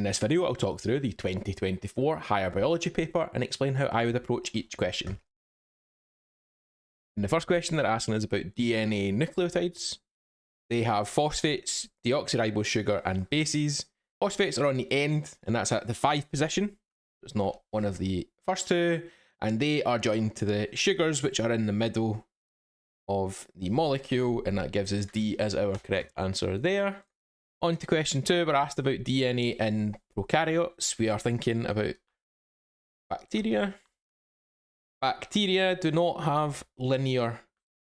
this video, I'll talk through the 2024 Higher Biology paper and explain how I would approach each question. In the first question, they're asking us about DNA nucleotides. They have phosphates, deoxyribose sugar, and bases. Phosphates are on the end, and that's at the 5 position. It's not one of the first two, and they are joined to the sugars, which are in the middle of the molecule, and that gives us D as our correct answer there. On to question 2, we're asked about DNA in prokaryotes. We are thinking about bacteria. Bacteria do not have linear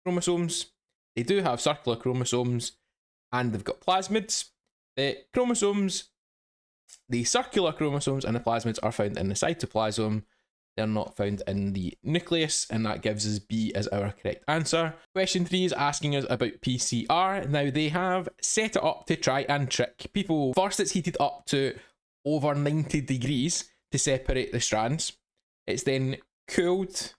chromosomes. They do have circular chromosomes, and they've got plasmids. The circular chromosomes and the plasmids are found in the cytoplasm. They're not found in the nucleus, and that gives us B as our correct answer. Question 3 is asking us about PCR. Now, they have set it up to try and trick people. First, it's heated up to over 90 degrees to separate the strands. It's then cooled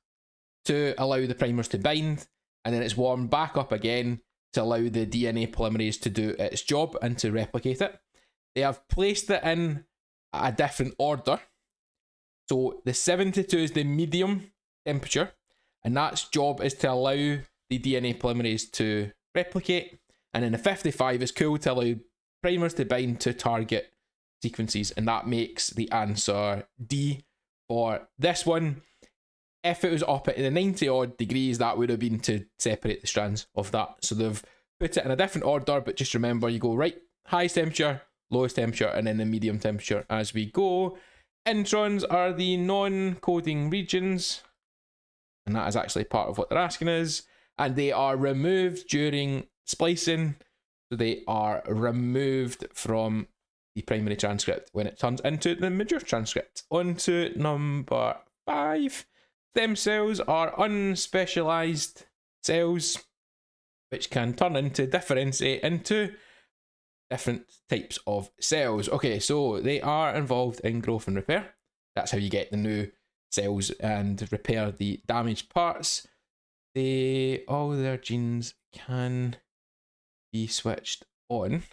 to allow the primers to bind, and then it's warmed back up again to allow the DNA polymerase to do its job and to replicate it. They have placed it in a different order. So the 72 is the medium temperature, and that's job is to allow the DNA polymerase to replicate, and then the 55 is cool to allow primers to bind to target sequences, and that makes the answer D for this one. If it was up at the 90 odd degrees, that would have been to separate the strands of that. So they've put it in a different order, but just remember, you go right, highest temperature, lowest temperature, and then the medium temperature as we go. Introns are the non-coding regions, and that is actually part of what they're asking us, and they are removed during splicing, so they are removed from the primary transcript when it turns into the mature transcript. On to number 5. Stem cells are unspecialized cells which can turn into, differentiate into different types of cells. Okay, so they are involved in growth and repair. That's how you get the new cells and repair the damaged parts. All their genes can be switched on.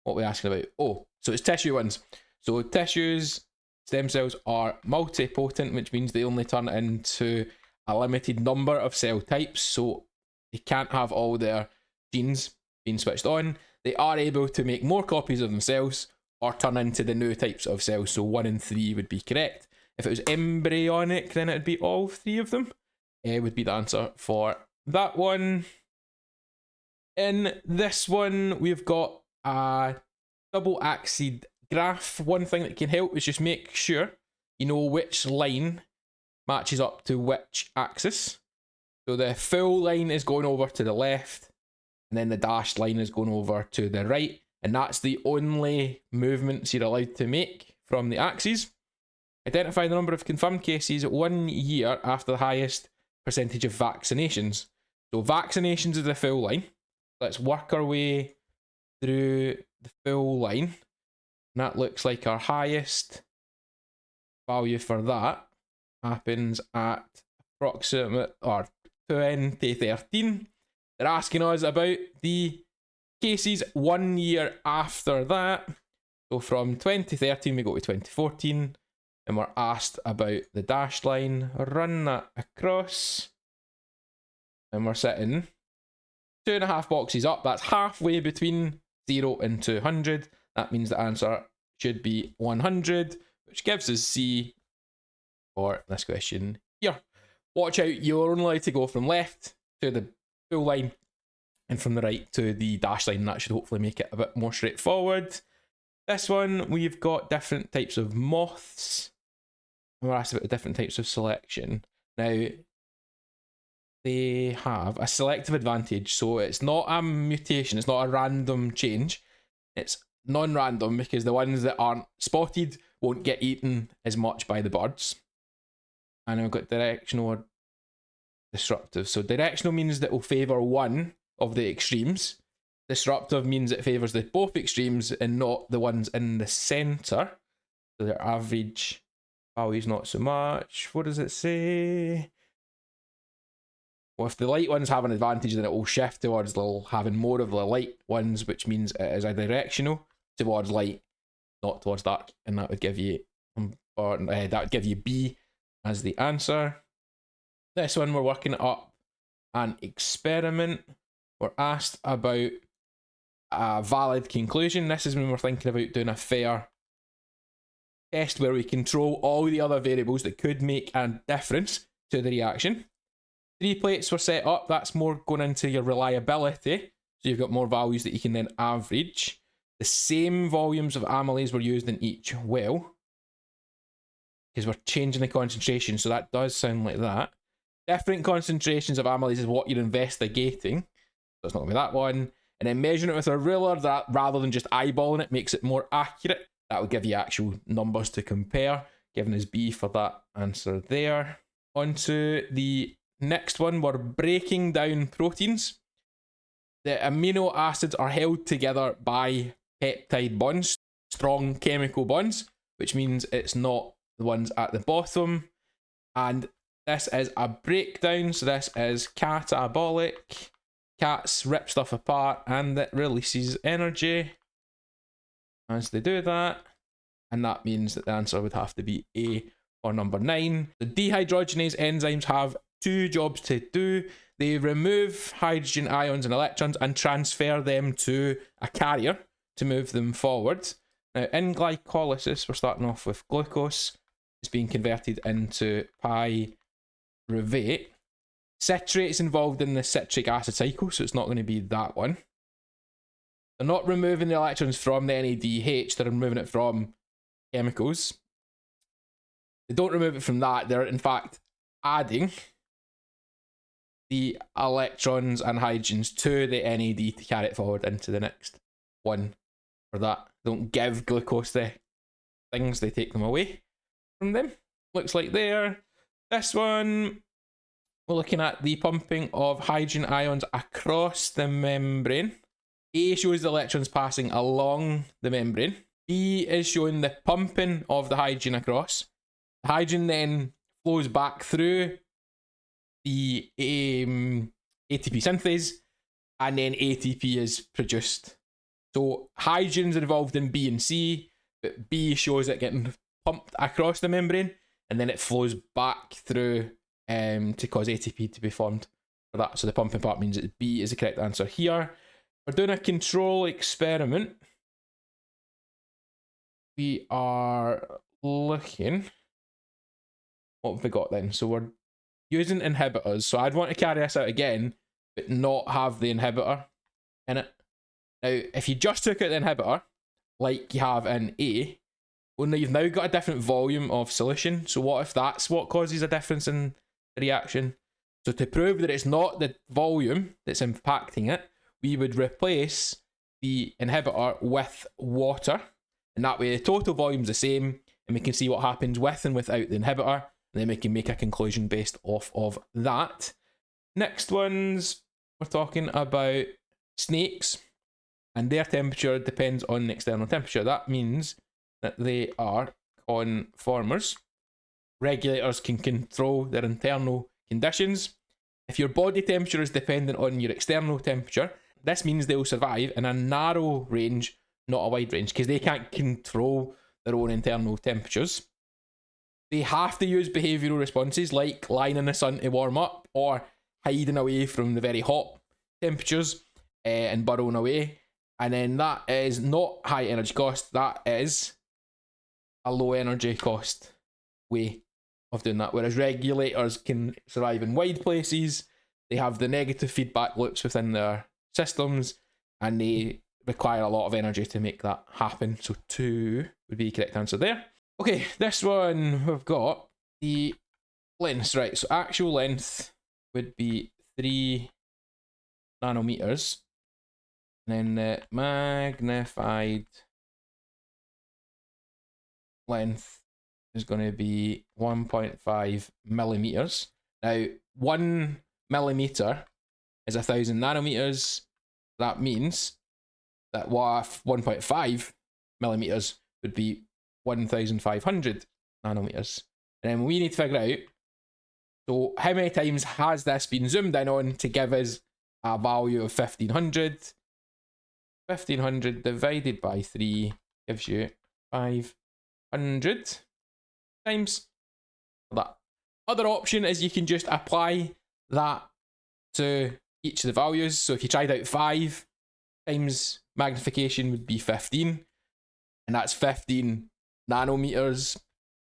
What are we asking about? Oh, so it's tissue ones. So tissues, stem cells are multipotent, which means they only turn into a limited number of cell types. So they can't have all their genes being switched on. They are able to make more copies of themselves or turn into the new types of cells. So 1 and 3 would be correct. If it was embryonic, then it would be all 3 of them. Would be the answer for that one. In this one, we've got a double-axed graph. One thing that can help is just make sure you know which line matches up to which axis. So the full line is going over to the left, and then the dashed line is going over to the right, and that's the only movements you're allowed to make from the axes. Identify the number of confirmed cases 1 year after the highest percentage of vaccinations. So vaccinations is the full line. Let's work our way through the full line. And that looks like our highest value for that happens at approximate or 2013. They're asking us about the cases 1 year after that. So from 2013 we go to 2014, and we're asked about the dashed line. Run that across, and we're sitting 2.5 boxes up. That's halfway between 0 and 200. That means the answer should be 100, which gives us C for this question here. Watch out, you're only allowed to go from left to the full line and from the right to the dash line. That should hopefully make it a bit more straightforward. This one, we've got different types of moths. We're asked about the different types of selection. Now, they have a selective advantage, so it's not a mutation, it's not a random change. It's non-random because the ones that aren't spotted won't get eaten as much by the birds. And we've got directional or disruptive. So directional means that it will favour one of the extremes. Disruptive means it favours the both extremes and not the ones in the centre. So their average value is not so much. What does it say? Well, if the light ones have an advantage, then it will shift towards having more of the light ones, which means it is a directional towards light. not towards dark, and that would give you that would give you B as the answer. This one, we're working up an experiment. We're asked about a valid conclusion. This is when we're thinking about doing a fair test where we control all the other variables that could make a difference to the reaction. 3 plates were set up. That's more going into your reliability. So you've got more values that you can then average. The same volumes of amylase were used in each well, because we're changing the concentration. So that does sound like that. Different concentrations of amylase is what you're investigating. So it's not going to be that one. And then measuring it with a ruler, that rather than just eyeballing it, makes it more accurate. That would give you actual numbers to compare, giving us B for that answer there. On to the next one, we're breaking down proteins. The amino acids are held together by peptide bonds, strong chemical bonds, which means it's not the ones at the bottom. And this is a breakdown, so this is catabolic. Cats rip stuff apart and it releases energy as they do that. And that means that the answer would have to be A or number 9. The dehydrogenase enzymes have 2 jobs to do. They remove hydrogen ions and electrons and transfer them to a carrier to move them forward. Now, in glycolysis, we're starting off with glucose. It's being converted into pyruvate. Citrate's involved in the citric acid cycle, so it's not going to be that one. They're not removing the electrons from the NADH, they're removing it from chemicals. They don't remove it from that, they're in fact adding the electrons and hydrogens to the NAD to carry it forward into the next one for that. They don't give glucose the things, they take them away from them. Looks like there. This one, we're looking at the pumping of hydrogen ions across the membrane. A shows the electrons passing along the membrane. B is showing the pumping of the hydrogen across. The hydrogen then flows back through the ATP synthase, and then ATP is produced. So hydrogen's involved in B and C, but B shows it getting pumped across the membrane, and then it flows back through to cause ATP to be formed for that. So the pumping part means that B is the correct answer here. We're doing a control experiment. We are looking, what have we got then? So we're using inhibitors. So I'd want to carry this out again, but not have the inhibitor in it. Now, if you just took out the inhibitor, like you have in A, only you've now got a different volume of solution. So what if that's what causes a difference in the reaction? So to prove that it's not the volume that's impacting it, we would replace the inhibitor with water. And that way the total volume's the same, and we can see what happens with and without the inhibitor. And then we can make a conclusion based off of that. Next ones, we're talking about snakes, and their temperature depends on the external temperature. That means that they are conformers. Regulators can control their internal conditions. If your body temperature is dependent on your external temperature, this means they will survive in a narrow range, not a wide range, because they can't control their own internal temperatures. They have to use behavioural responses like lying in the sun to warm up, or hiding away from the very hot temperatures and burrowing away. And then that is not high energy cost, that is a low energy cost way of doing that. Whereas regulators can survive in wide places, they have the negative feedback loops within their systems, and they require a lot of energy to make that happen. So 2 would be the correct answer there. Okay, this one we've got the lengths, right? So actual length would be 3 nanometers. And then the magnified length is going to be 1.5 millimeters. Now, 1 millimeter is 1,000 nanometers. That means that 1.5 millimeters would be 1,500 nanometers. And then we need to figure out, so how many times has this been zoomed in on to give us a value of 1,500? 1,500 divided by 3 gives you 500 times that. Other option is you can just apply that to each of the values. So if you tried out 5 times magnification would be 15, and that's 15 nanometers,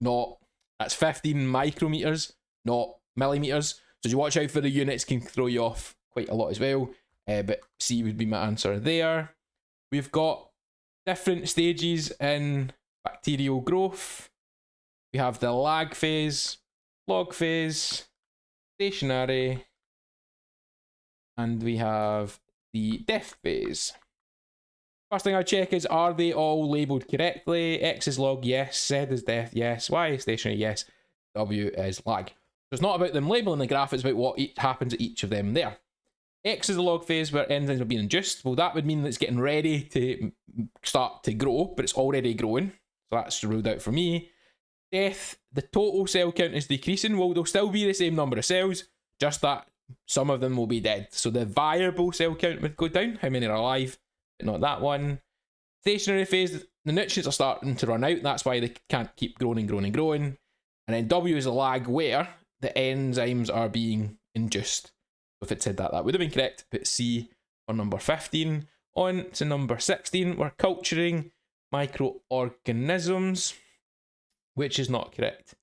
that's 15 micrometers, not millimeters. So you watch out for the units, can throw you off quite a lot as well, but C would be my answer there. We've got different stages in bacterial growth. We have the lag phase, log phase, stationary, and we have the death phase. First thing I check is, are they all labelled correctly? X is log, yes. Z is death, yes. Y is stationary, yes. W is lag. So it's not about them labelling the graph, it's about what happens at each of them there. X is the log phase where enzymes are being induced. Well, that would mean that it's getting ready to start to grow, but it's already growing. So that's ruled out for me. Death, the total cell count is decreasing. Well, there'll still be the same number of cells, just that some of them will be dead. So the viable cell count would go down, how many are alive, but not that one. Stationary phase, the nutrients are starting to run out. That's why they can't keep growing and growing and growing. And then W is a lag where the enzymes are being induced. So if it said that, that would have been correct. But C on number 15. On to number 16, we're culturing microorganisms, which is not correct.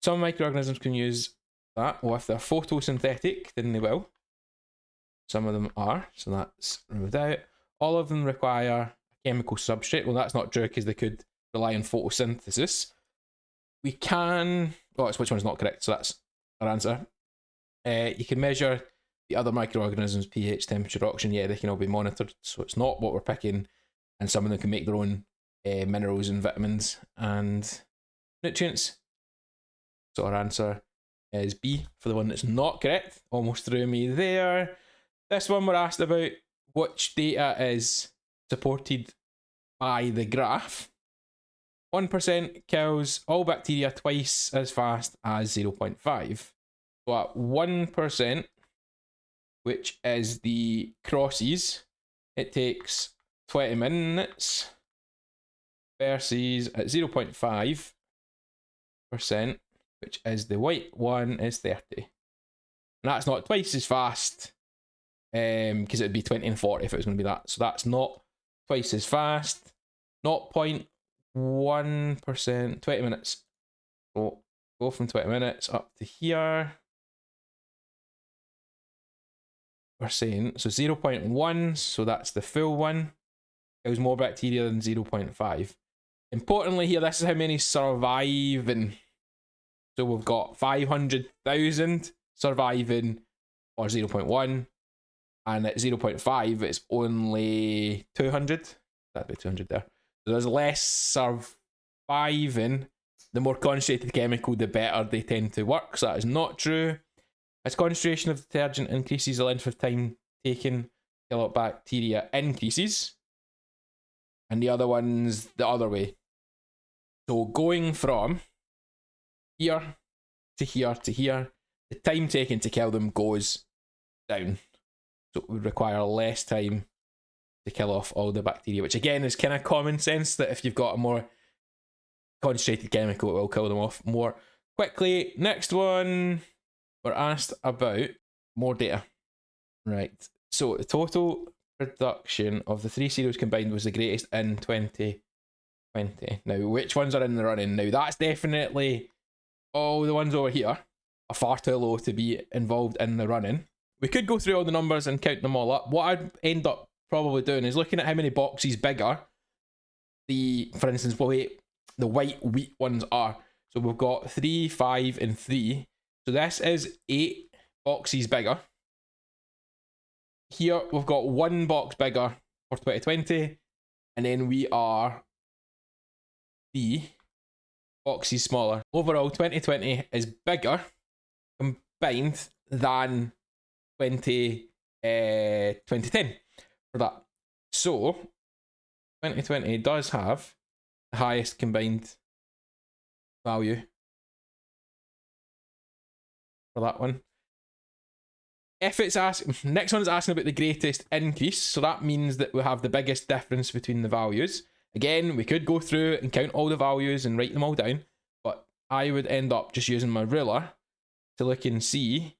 Some microorganisms can use that. Well, if they're photosynthetic, then they will. Some of them are, so that's ruled out. All of them require a chemical substrate. Well, that's not true because they could rely on photosynthesis. We can... Oh, it's which one's not correct, so that's our answer. You can measure the other microorganisms' pH, temperature, oxygen. Yeah, they can all be monitored, so it's not what we're picking. And some of them can make their own minerals and vitamins and nutrients. So our answer is B for the one that's not correct. Almost threw me there. This one we're asked about which data is supported by the graph. 1% kills all bacteria twice as fast as 0.5. So at 1%, which is the crosses, it takes 20 minutes versus at 0.5%, which is the white one, is 30. And that's not twice as fast, because it would be 20 and 40 if it was going to be that. So that's not twice as fast. 0.1%, 20 minutes. So go from 20 minutes up to here. We're saying, so 0.1, so that's the full one. Kills more bacteria than 0.5. Importantly here, this is how many surviving. So we've got 500,000 surviving or 0.1, and at 0.5 it's only 200. That'd be 200 there. So there's less surviving. The more concentrated chemical, the better they tend to work. So that is not true. As concentration of detergent increases, the length of time taken to kill out bacteria increases. And the other one's the other way. So going from here to here to here, the time taken to kill them goes down. So it would require less time to kill off all the bacteria, which again is kind of common sense that if you've got a more concentrated chemical, it will kill them off more quickly. Next one, we're asked about more data. Right, so the total production of the 3 cereals combined was the greatest in 2020. Now, which ones are in the running? Now, that's definitely all the ones over here are far too low to be involved in the running. We could go through all the numbers and count them all up. What I'd end up probably doing is looking at how many boxes bigger for instance, the white wheat ones are. So we've got 3, 5, and 3. So this is 8 boxes bigger. Here we've got 1 box bigger for 2020, and then we are 3 boxes smaller. Overall, 2020 is bigger combined than 2010 for that. So 2020 does have the highest combined value for that one. If it's next one is asking about the greatest increase, so that means that we have the biggest difference between the values. Again, we could go through and count all the values and write them all down, but I would end up just using my ruler to look and see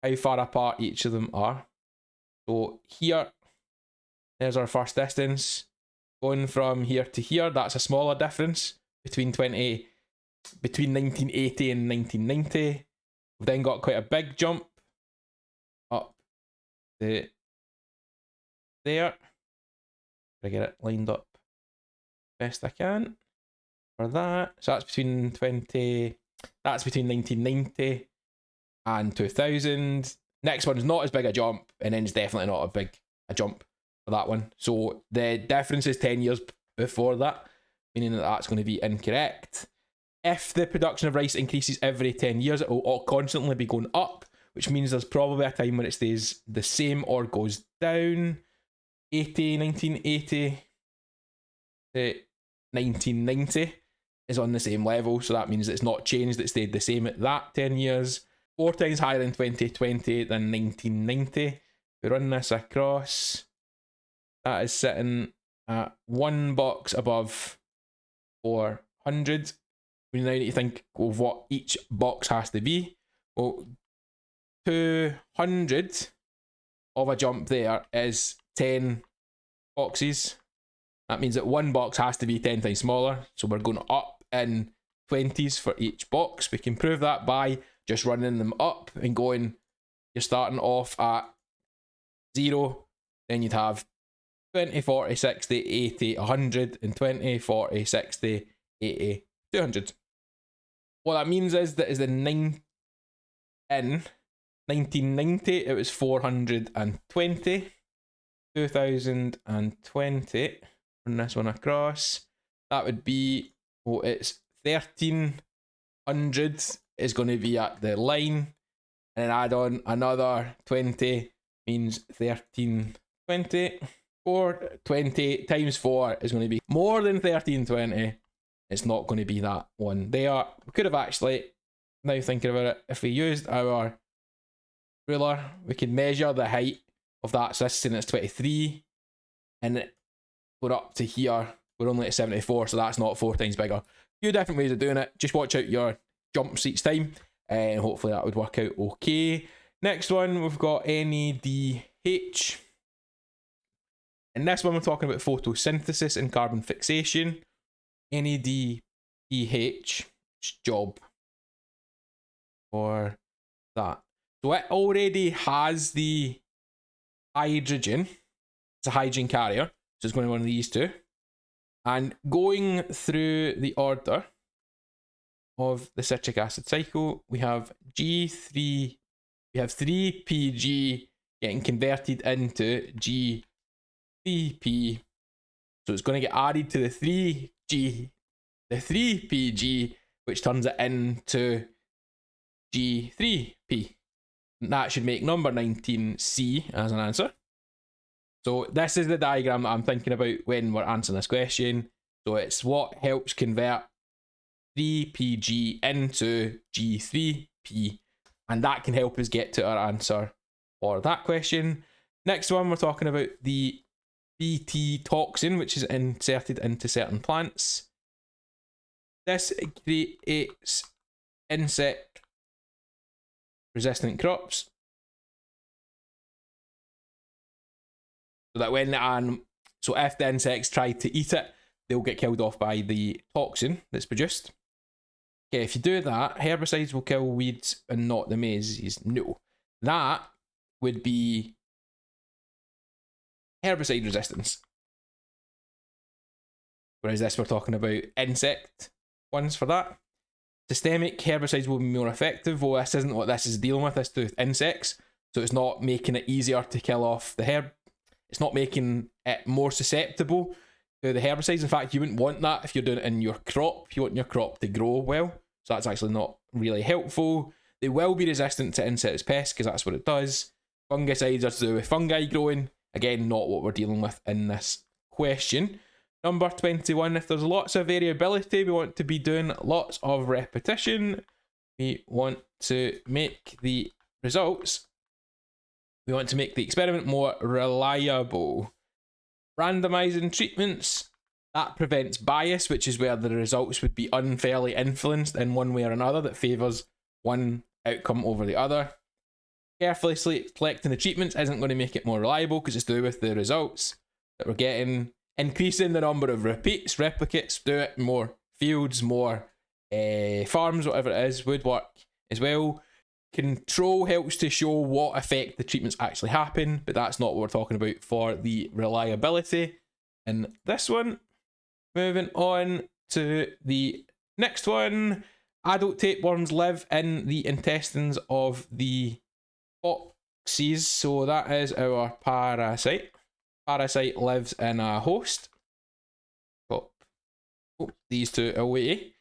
how far apart each of them are. So here, there's our first distance. Going from here to here, that's a smaller difference between 1980 and 1990. We've then got quite a big jump up to there. I get it lined up best I can for that. So that's between 1990 and 2000. Next one's not as big a jump, and then it's definitely not a jump for that one. So the difference is 10 years before that, meaning that that's going to be incorrect. If the production of rice increases every 10 years, it will all constantly be going up, which means there's probably a time when it stays the same or goes down. 1980 to 1990 is on the same level, so that means it's not changed, it stayed the same at that 10 years. 4 times higher in 2020 than 1990. We run this across, that is sitting at 1 box above 400. We now need to think of what each box has to be. Well, 200 of a jump there is 10 boxes. That means that 1 box has to be 10 times smaller, so we're going up in 20s for each box. We can prove that by just running them up and going, you're starting off at 0, then you'd have 20, 40, 60, 80, 100, and 20, 40, 60, 80, 200. What that means is that in 1990 it was 420, 2020, run this one across, that would be, well, it's 1300 is going to be at the line, and then add on another 20 means 1320. 420 times 4 is going to be more than 1320. It's not going to be that one there. We could have actually, now thinking about it, if we used our ruler, we could measure the height of that. So this is saying it's 23, and we're up to here, we're only at 74, so that's not 4 times bigger. A few different ways of doing it. Just watch out your jumps each time, and hopefully that would work out okay. Next one, we've got NADH. In this one, we're talking about photosynthesis and carbon fixation. NADPH job for that. So it already has the hydrogen. It's a hydrogen carrier, so it's going to be one of these two. And going through the order of the citric acid cycle, we have G3, we have 3PG getting converted into G3P. So it's going to get added to the 3PG, which turns it into G3P. And that should make number 19C as an answer. So this is the diagram that I'm thinking about when we're answering this question. So it's what helps convert 3PG into G3P, and that can help us get to our answer for that question. Next one, we're talking about the Bt toxin, which is inserted into certain plants. This creates insect resistant crops, so that when so if the insects try to eat it, they'll get killed off by the toxin that's produced. Okay, if you do that, herbicides will kill weeds and not the maize. No, that would be herbicide resistance. Whereas this, we're talking about insect ones for that. Systemic herbicides will be more effective. Well, this isn't what this is dealing with. This is with insects, so it's not making it easier to kill off the herb. It's not making it more susceptible to the herbicides. In fact, you wouldn't want that if you're doing it in your crop. You want your crop to grow well, so that's actually not really helpful. They will be resistant to insects pests because that's what it does. Fungicides are to do with fungi growing. Again, not what we're dealing with in this question. Number 21, if there's lots of variability, we want to be doing lots of repetition. We want to make the results, we want to make the experiment more reliable. Randomizing treatments, That prevents bias, which is where the results would be unfairly influenced in one way or another that favours one outcome over the other. Carefully selecting the treatments isn't going to make it more reliable because it's to do with the results that we're getting. Increasing the number of repeats, replicates, do it more fields, more farms, whatever it is, would work as well. Control helps to show what effect the treatments actually happen, but that's not what we're talking about for the reliability in this one. Moving on to the next one. Adult tapeworms live in the intestines of the foxes, so that is our parasite. Parasite lives in a host. Pop these two away.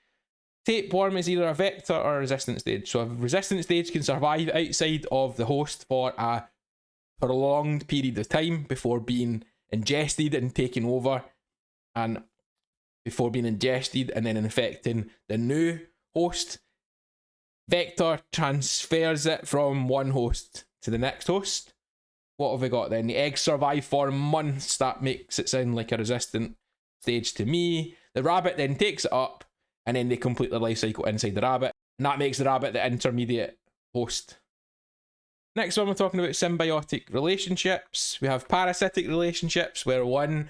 Tapeworm is either a vector or a resistant stage. So a resistant stage can survive outside of the host for a prolonged period of time before being ingested and taken over, and before being ingested and then infecting the new host. Vector transfers it from one host to the next host. What have we got then? The eggs survive for months. That makes it sound like a resistant stage to me. The rabbit then takes it up, and then they complete their life cycle inside the rabbit. And that makes the rabbit the intermediate host. Next one, we're talking about symbiotic relationships. We have parasitic relationships, where one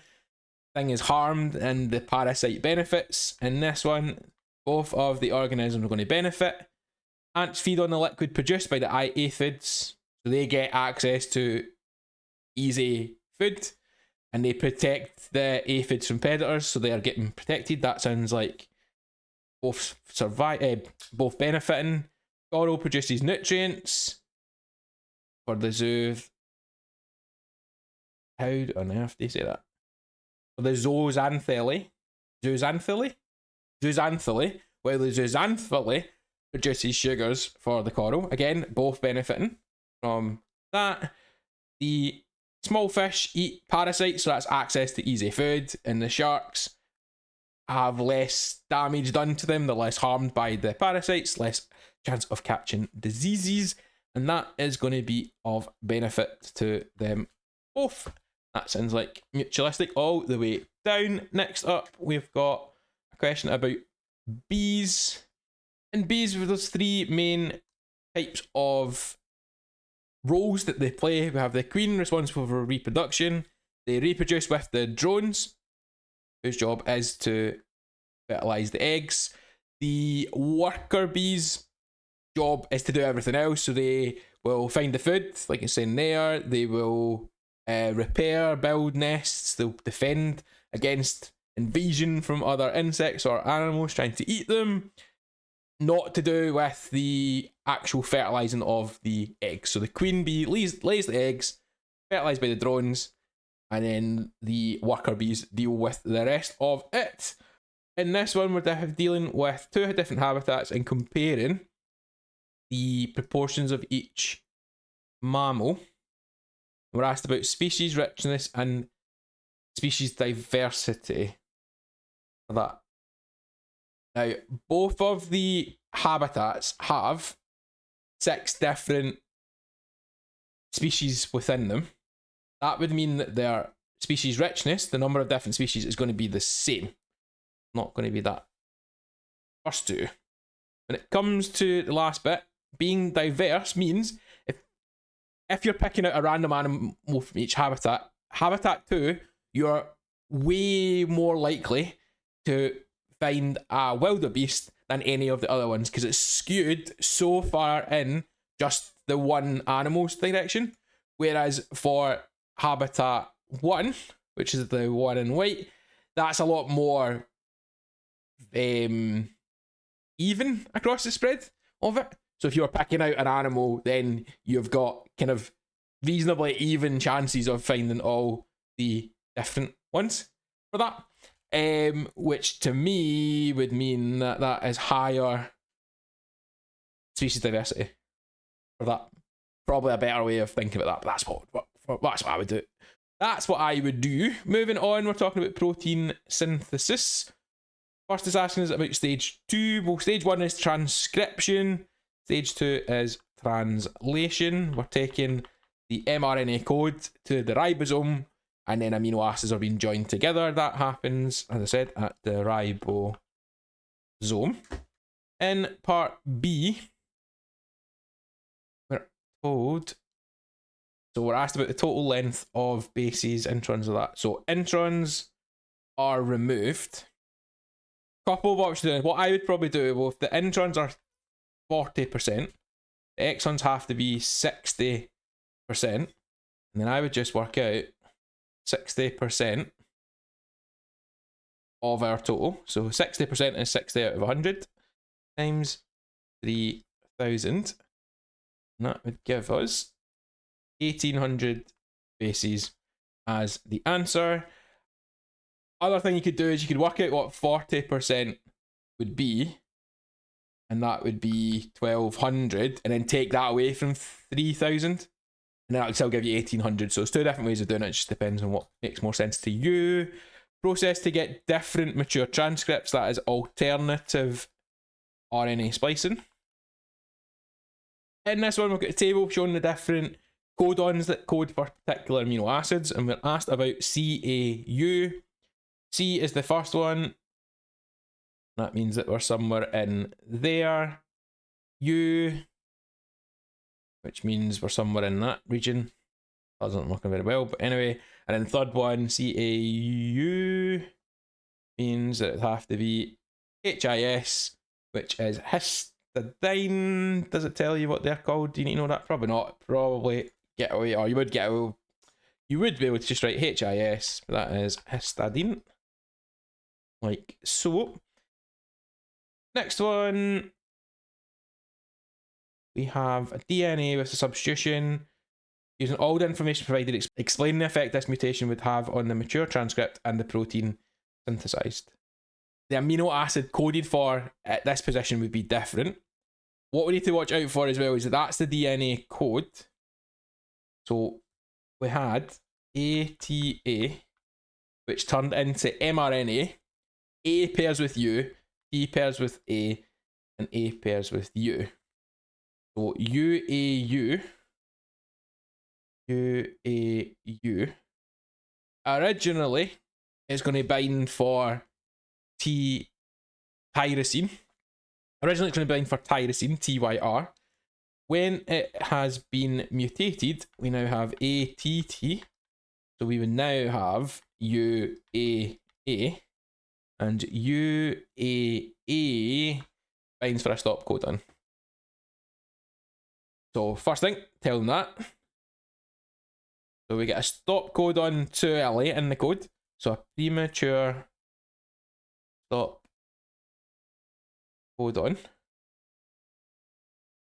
thing is harmed and the parasite benefits. In this one, both of the organisms are going to benefit. Ants feed on the liquid produced by the aphids, so they get access to easy food, and they protect the aphids from predators, so they are getting protected. That sounds like both both benefiting. Coral produces nutrients for the zoo. How on earth do you say that? For the zooxanthellae, where the zooxanthellae produces sugars for the coral. Again, both benefiting from that. The small fish eat parasites, so that's access to easy food, and the sharks have less damage done to them. They're less harmed by the parasites, less chance of catching diseases, and that is going to be of benefit to them both. That sounds like mutualistic all the way down. Next up, we've got a question about bees. In bees, there's three main types of roles that they play. We have the queen, responsible for reproduction. They reproduce with the drones, whose job is to fertilise the eggs. The worker bees' job is to do everything else, so they will find the food, like it's saying there. They will repair, build nests. They'll defend against invasion from other insects or animals trying to eat them. Not to do with the actual fertilising of the eggs. So the queen bee lays the eggs, fertilised by the drones, and then the worker bees deal with the rest of it. In this one, we're dealing with two different habitats and comparing the proportions of each mammal. We're asked about species richness and species diversity for that. Now, both of the habitats have 6 different species within them. That would mean that their species richness, the number of different species, is going to be the same. Not going to be that first two. When it comes to the last bit, being diverse means if you're picking out a random animal from each habitat, habitat 2, you're way more likely to find a wildebeest than any of the other ones, because it's skewed so far in just the one animal's direction. Whereas for habitat 1, which is the one in white, that's a lot more even across the spread of it. So if you're picking out an animal, then you've got kind of reasonably even chances of finding all the different ones for that. Which to me would mean that that is higher species diversity for that. Probably a better way of thinking about that, but that's what I would do. That's what I would do. Moving on, we're talking about protein synthesis. First is asking us about stage 2. Well, stage 1 is transcription. Stage 2 is translation. We're taking the mRNA code to the ribosome, and then amino acids are being joined together. That happens, as I said, at the ribosome. In part B, we're told, so we're asked about the total length of bases, introns of that. So introns are removed. Couple of options. What I would probably do, well, if the introns are 40%, the exons have to be 60%, and then I would just work out 60% of our total. So 60% is 60 out of 100 times 3,000, and that would give us 1,800 bases as the answer. Other thing you could do is you could work out what 40% would be, and that would be 1,200, and then take that away from 3,000, and then that would still give you 1,800. So it's two different ways of doing it. It just depends on what makes more sense to you. Process to get different mature transcripts, that is alternative RNA splicing. In this one, we've got a table showing the different codons that code for particular amino acids, and we're asked about CAU. C is the first one. That means that we're somewhere in there. U, which means we're somewhere in that region. That doesn't work very well, but anyway. And then the third one, CAU, means that it would have to be HIS, which is histidine. Does it tell you what they're called? Do you need to know that? Probably not. Probably get away, or you would get away. You would be able to just write HIS, but that is histidine. Like so. Next one, we have a DNA with a substitution. Using all the information provided, explain the effect this mutation would have on the mature transcript and the protein synthesized. The amino acid coded for at this position would be different. What we need to watch out for as well is that that's the DNA code. So we had ATA, which turned into mRNA. A pairs with U, T pairs with A, and A pairs with U. So UAU originally is going to bind for tyrosine. Originally it's going to bind for tyrosine, TYR. When it has been mutated, we now have ATT. So we would now have UAA. And UAA binds for a stop codon. So first thing, tell them that. So we get a stop codon too early in the code. So a premature stop codon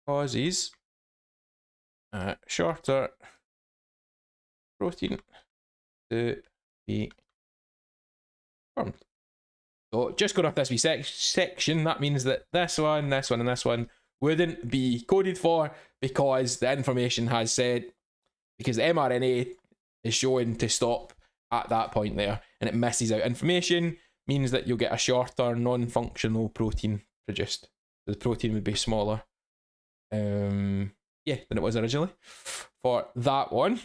causes a shorter protein to be formed. So just going off this wee section, that means that this one, and this one wouldn't be coded for because the information has said, because the mRNA is showing to stop at that point there, and it misses out information, means that you'll get a shorter non-functional protein produced. The protein would be smaller, than it was originally for that one.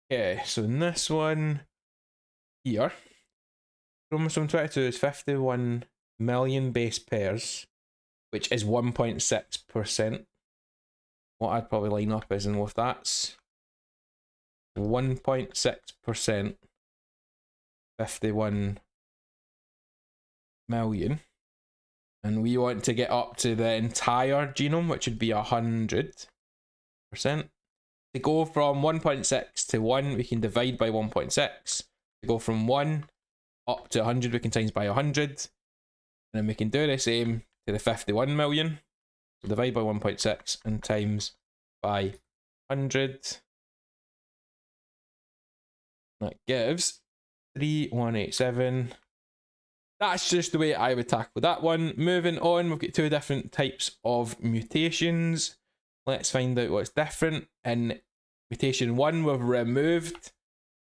Okay, so in this one here, chromosome 22 is 51 million base pairs, which is 1.6%. What I'd probably line up is, and if that's 1.6%, 51 million, and we want to get up to the entire genome, which would be 100%. To go from 1.6 to 1, we can divide by 1.6. To go from 1 up to 100, we can times by 100. And then we can do the same to the 51 million. So divide by 1.6 and times by 100. That gives 3187. That's just the way I would tackle that one. Moving on, we've got two different types of mutations. Let's find out what's different. In mutation 1, we've removed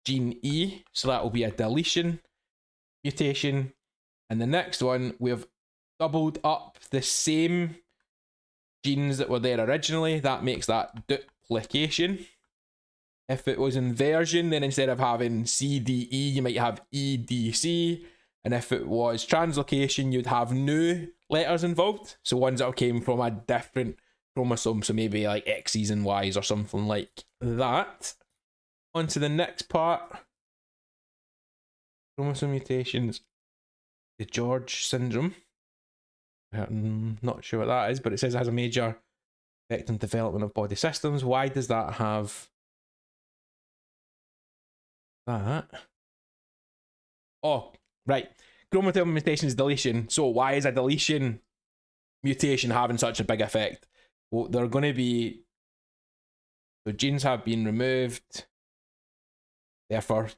gene E, so that will be a deletion mutation. And the next one, we've doubled up the same genes that were there originally. That makes that duplication. If it was inversion, then instead of having CDE, you might have EDC. And if it was translocation, you'd have new letters involved. So ones that came from a different chromosome. So maybe like X's and Y's or something like that. On to the next part. Chromosome mutations. The George syndrome. I'm not sure what that is, but it says it has a major effect on development of body systems. Why does that have that? Oh, right. Chromosome mutations deletion. So why is a deletion mutation having such a big effect? Well, they're going to be... So genes have been removed. Therefore,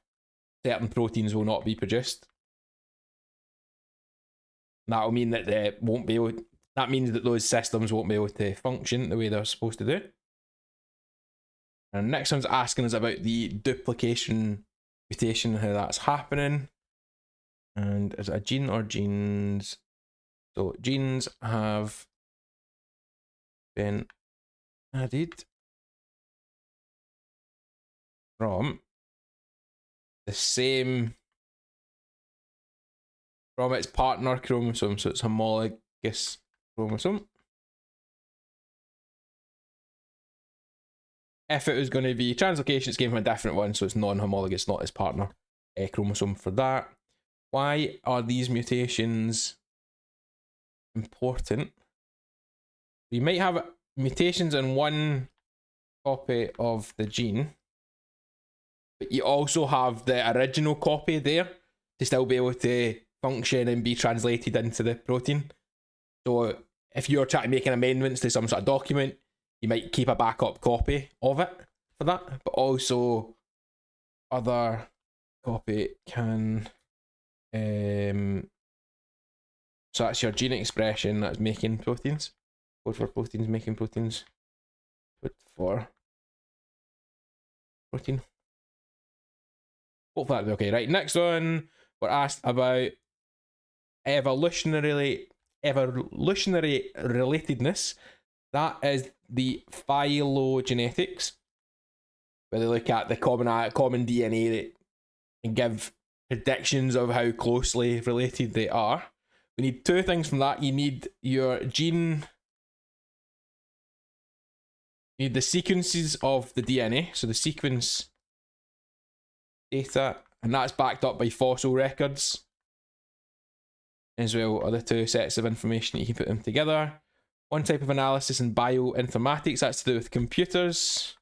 certain proteins will not be produced. That'll mean that they won't be able... That means that those systems won't be able to function the way they're supposed to do. And next one's asking us about the duplication mutation, how that's happening. And is it a gene or genes? So genes have been added from the same, from its partner chromosome, so it's homologous chromosome. If it was going to be translocation, it's came from a different one, so it's non-homologous, not its partner chromosome for that. Why are these mutations important? You might have mutations in one copy of the gene, but you also have the original copy there to still be able to function and be translated into the protein. So if you're trying to make amendments to some sort of document, you might keep a backup copy of it for that, but also other copy can... so that's your gene expression that's making proteins. Code for proteins, making proteins. Code for protein. Hopefully that'll be okay. Right, next one, we're asked about evolutionary relatedness. That is the phylogenetics, where they look at the common DNA that and give predictions of how closely related they are. We need two things from that. You need your gene, you need the sequences of the DNA, so the sequence data, and that's backed up by fossil records as well, are the two sets of information that you can put them together. One type of analysis in bioinformatics, that's to do with computers.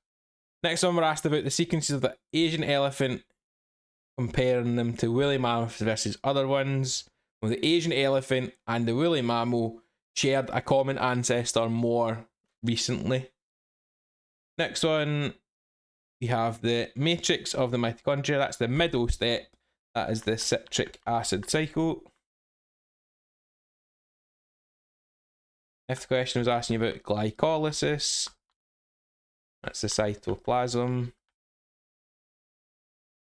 Next one, we're asked about the sequences of the Asian elephant, comparing them to woolly mammoths versus other ones. Well, the Asian elephant and the woolly mammal shared a common ancestor more recently. Next one, we have the matrix of the mitochondria. That's the middle step. That is the citric acid cycle. If the question was asking you about glycolysis, that's the cytoplasm.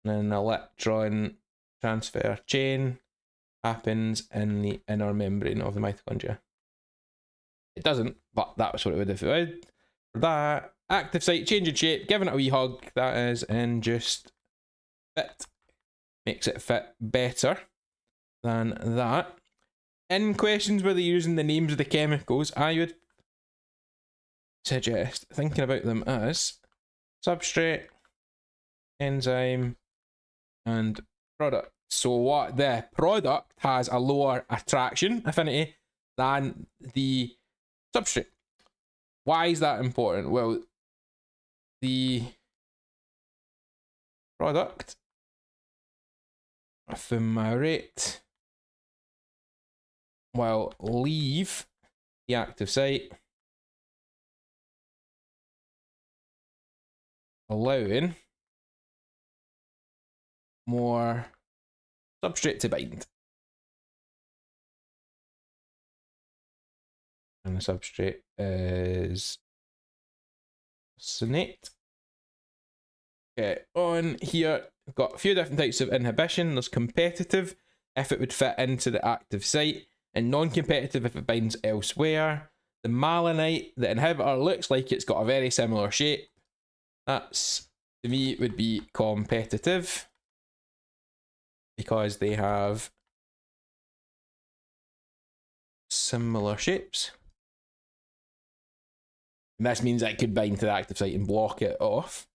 And an electron transfer chain happens in the inner membrane of the mitochondria. It doesn't, but that's what it would if it would. For that, active site change in shape, giving it a wee hug, that is, and just fit. Makes it fit better than that. In questions where they're using the names of the chemicals, I would suggest thinking about them as substrate, enzyme, and product. So what the product has a lower attraction affinity than the substrate. Why is that important? Well, the product ephemerate will leave the active site, allowing more substrate to bind. And the substrate is succinate. Okay, on here, we've got a few different types of inhibition. There's competitive, if it would fit into the active site, and non-competitive if it binds elsewhere. The malonite, the inhibitor, looks like it's got a very similar shape. That's to me would be competitive because they have similar shapes. And this means it could bind to the active site and block it off.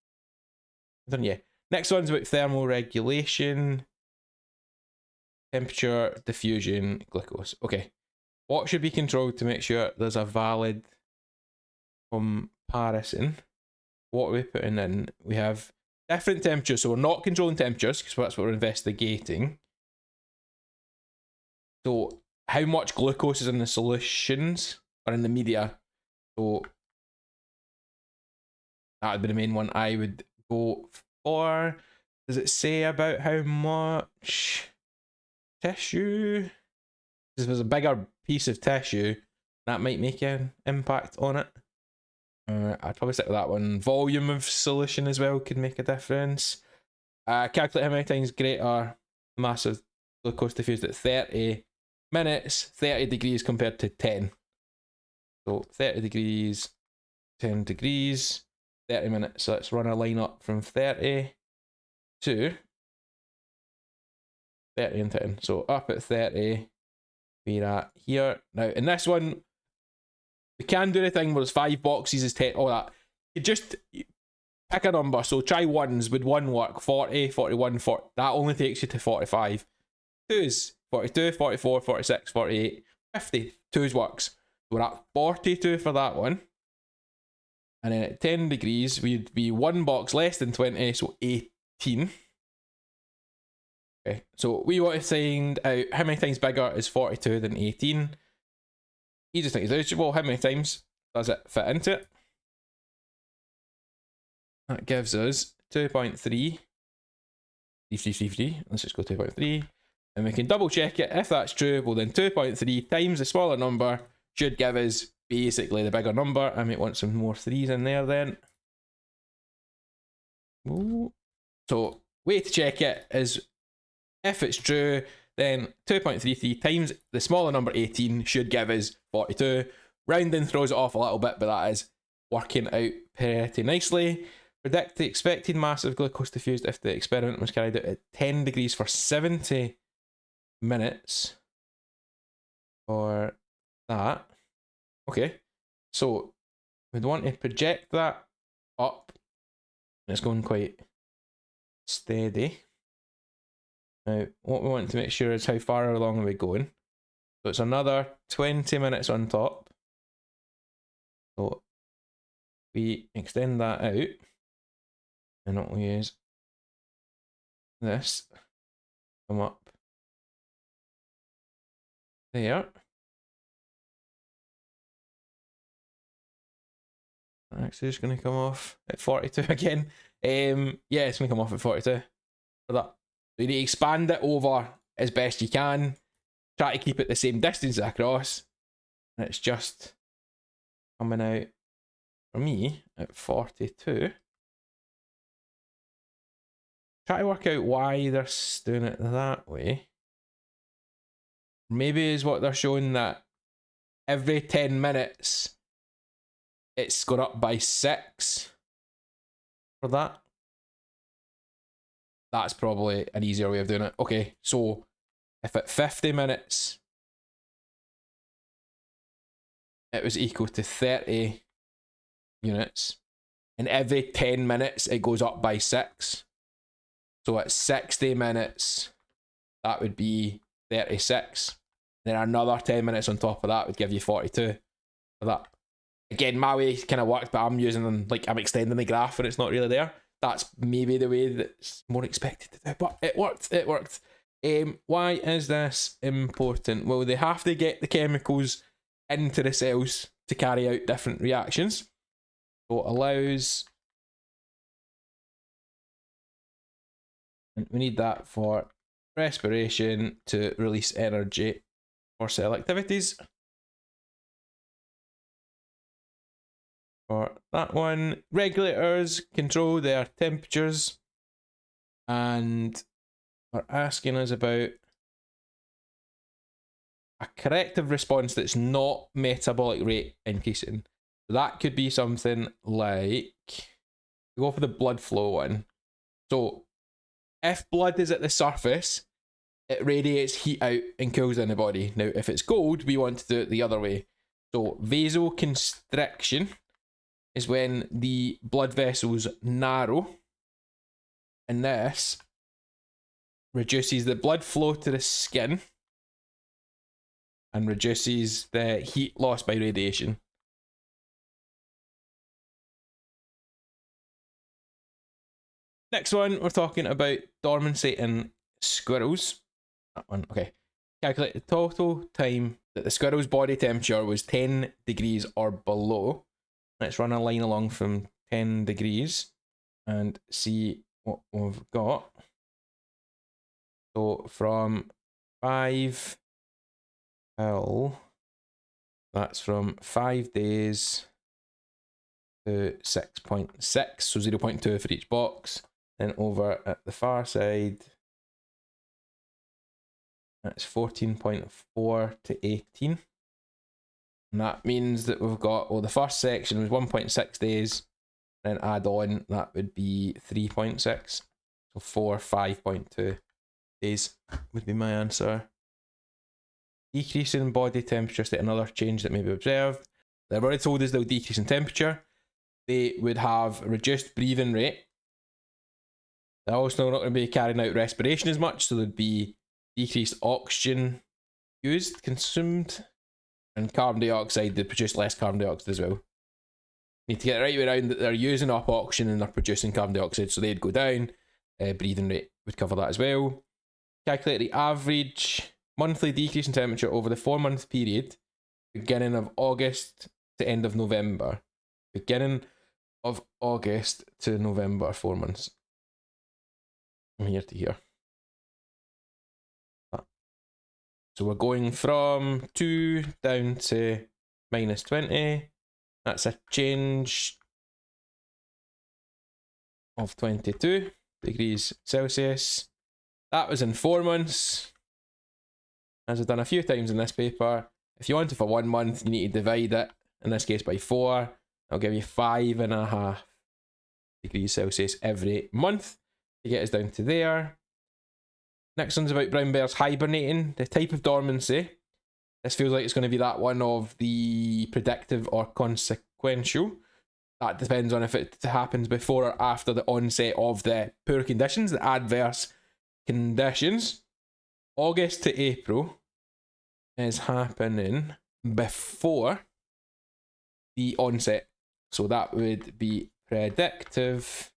Then yeah. Next one's about thermal regulation, temperature, diffusion, glucose. Okay. What should be controlled to make sure there's a valid comparison? What are we putting in? We have different temperatures, so we're not controlling temperatures because that's what we're investigating. So how much glucose is in the solutions or in the media? So that would be the main one I would go for. Does it say about how much tissue? If there's a bigger piece of tissue, that might make an impact on it. I'd probably stick with that one. Volume of solution as well could make a difference. Calculate how many times greater mass of glucose diffused at 30 minutes, 30 degrees compared to 10. So 30 degrees, 10 degrees, 30 minutes. So let's run a line up from 30 to 30 and 10. So up at 30, we're at here. Now in this one, we can do the thing where there's 5 boxes is 10, all that. You just pick a number. So try ones. Would 1 work? 40, 41, 40. That only takes you to 45. 2s, 42, 44, 46, 48, 50. 2s works. We're at 42 for that one. And then at 10 degrees, we'd be 1 box less than 20, so 18. Okay, so we want to find out how many times bigger is 42 than 18. Easiest thing to do, well, how many times does it fit into it? That gives us 2.3. Let's just go 2.3. And we can double check it. If that's true, well then 2.3 times the smaller number should give us basically the bigger number. I might want some more 3s in there then. Ooh. So, way to check it is if it's true, then 2.33 times the smaller number 18 should give us 42. Rounding throws it off a little bit, but that is working out pretty nicely. Predict the expected mass of glucose diffused if the experiment was carried out at 10 degrees for 70 minutes. For that. Okay, so we'd want to project that up. It's going quite steady. Now, what we want to make sure is how far along are we going. So it's another 20 minutes on top. So we extend that out. And what we use this. Come up there. Actually, it's going to come off at 42 again. Yeah, it's going to come off at 42 for that. So you need to expand it over as best you can. Try to keep it the same distance across. And it's just coming out for me at 42. Try to work out why they're doing it that way. Maybe is what they're showing that every 10 minutes it's gone up by 6 for that. That's probably an easier way of doing it. Okay, so if at 50 minutes it was equal to 30 units, and every 10 minutes it goes up by 6. So at 60 minutes, that would be 36. Then another 10 minutes on top of that would give you 42 for that. Again, my way kind of worked, but I'm using them, like I'm extending the graph and it's not really there. That's maybe the way that's more expected to do, but it worked, it worked. Why is this important? Well, they have to get the chemicals into the cells to carry out different reactions. So it allows, and we need that for respiration to release energy for cell activities. For that one, regulators control their temperatures and are asking us about a corrective response that's not metabolic rate increasing. So that could be something like We go for the blood flow one. So if blood is at the surface, it radiates heat out and cools down the body. Now, if it's cold, we want to do it the other way. So vasoconstriction is when the blood vessels narrow, and this reduces the blood flow to the skin and reduces the heat lost by radiation. Next one, we're talking about dormancy in squirrels. That one, okay. Calculate the total time that the squirrel's body temperature was 10 degrees or below. Let's run a line along from 10 degrees and see what we've got. So from 5 till, that's from 5 days to 6.6, so 0.2 for each box. Then over at the far side, that's 14.4 to 18. And that means that we've got, well, the first section was 1.6 days, then add on, that would be 3.6. So 5.2 days would be my answer. Decrease in body temperature state, another change that may be observed. They've already told us they'll decrease in temperature. They would have reduced breathing rate. They're also not going to be carrying out respiration as much, so there'd be decreased oxygen used, consumed, and carbon dioxide. They produce less carbon dioxide as well. Need to get the right way around that they're using up oxygen and they're producing carbon dioxide, so they'd go down. Breathing rate would cover that as well. Calculate the average monthly decrease in temperature over the 4-month period, beginning of August to end of November. Beginning of August to November, 4 months. From here to here. So we're going from 2 down to minus 20. That's a change of 22 degrees Celsius. That was in 4 months. As I've done a few times in this paper, if you want it for 1 month, you need to divide it, in this case by 4. I'll give you 5.5 degrees Celsius every month to get us down to there. Next one's about brown bears hibernating. The type of dormancy. This feels like it's going to be that one of the predictive or consequential. That depends on if it happens before or after the onset of the poor conditions, the adverse conditions. August to April is happening before the onset. So that would be predictive.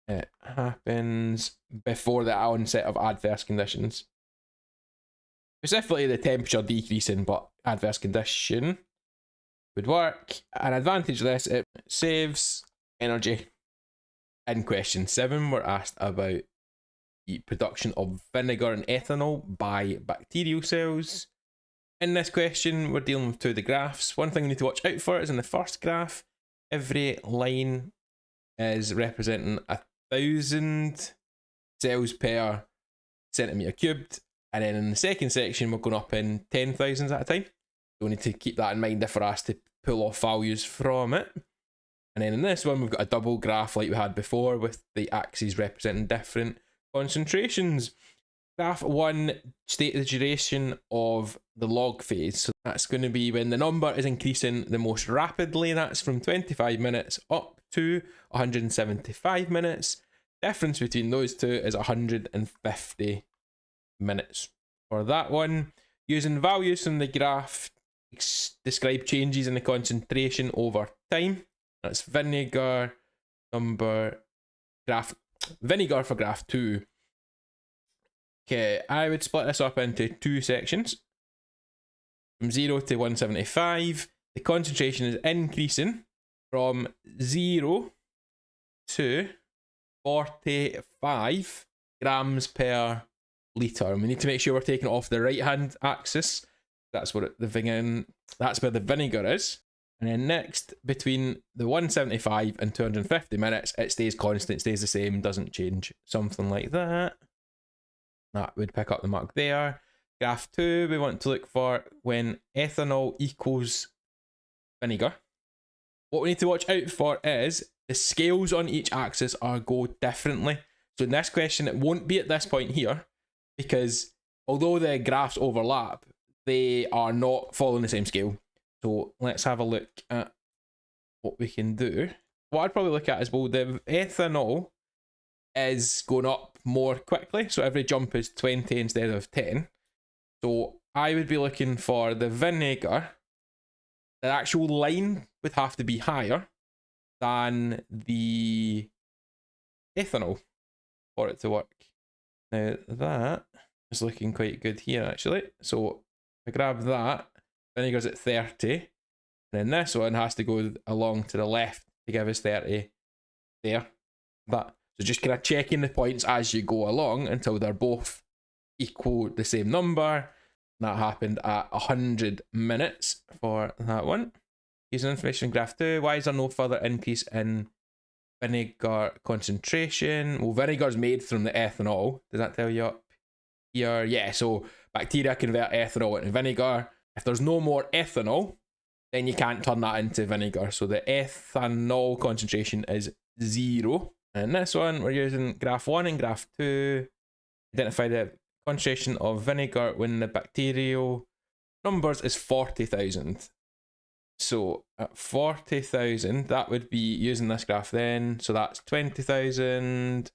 It happens before the onset of adverse conditions. Specifically the temperature decreasing, but adverse condition would work. An advantage of this, it saves energy. In question 7, we're asked about the production of vinegar and ethanol by bacterial cells. In this question, we're dealing with 2 of the graphs. One thing we need to watch out for is in the first graph, every line is representing 1,000 cells per centimetre cubed. And then in the second section, we're going up in 10,000s at a time. So we need to keep that in mind if we're asked to pull off values from it. And then in this one, we've got a double graph like we had before with the axes representing different concentrations. Graph 1, state the duration of the log phase. So that's going to be when the number is increasing the most rapidly. That's from 25 minutes up to 175 minutes. Difference between those two is 150 minutes. For that one, using values from the graph, describe changes in the concentration over time. That's vinegar vinegar for graph 2. Okay, I would split this up into 2 sections. From 0 to 175, the concentration is increasing from 0 to 45 grams per litre. And we need to make sure we're taking it off the right hand axis. That's what that's where the vinegar is. And then next, between the 175 and 250 minutes, it stays constant, stays the same, doesn't change. Something like that. That would pick up the mark there. Graph 2, we want to look for when ethanol equals vinegar. What we need to watch out for is the scales on each axis are go differently. So in this question, it won't be at this point here, because although the graphs overlap, they are not following the same scale. So let's have a look at what we can do. What I'd probably look at is, well, the ethanol is going up more quickly, so every jump is 20 instead of 10. So I would be looking for the vinegar. The actual line would have to be higher than the ethanol for it to work. Now that is looking quite good here actually. So if I grab that, vinegar's at 30, and then this one has to go along to the left to give us 30 there. That. So just kind of checking the points as you go along until they're both equal the same number. That happened at 100 minutes for that one. Using information in graph 2, why is there no further increase in vinegar concentration? Well, vinegar's made from the ethanol. Does that tell you up here? Yeah, so bacteria convert ethanol into vinegar. If there's no more ethanol, then you can't turn that into vinegar. So the ethanol concentration is 0. And this one, we're using graph 1 and graph 2. Identify the concentration of vinegar when the bacterial numbers is 40,000. So at 40,000, that would be using this graph then. So that's 20,000,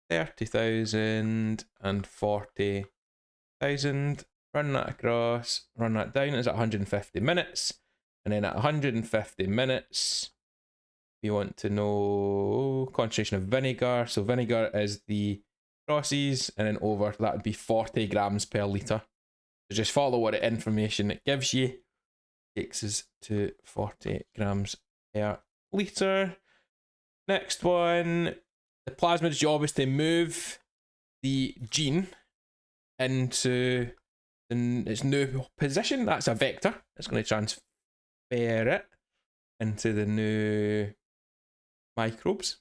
30,000, and 40,000. Run that across, run that down, is at 150 minutes. And then at 150 minutes, we want to know concentration of vinegar. So vinegar is the crosses, and then over, that would be 40 grams per litre. So just follow what information it gives you. Takes us to 40 grams per litre. Next one, the plasmid's job is to move the gene into its new position. That's a vector. It's going to transfer it into the new microbes.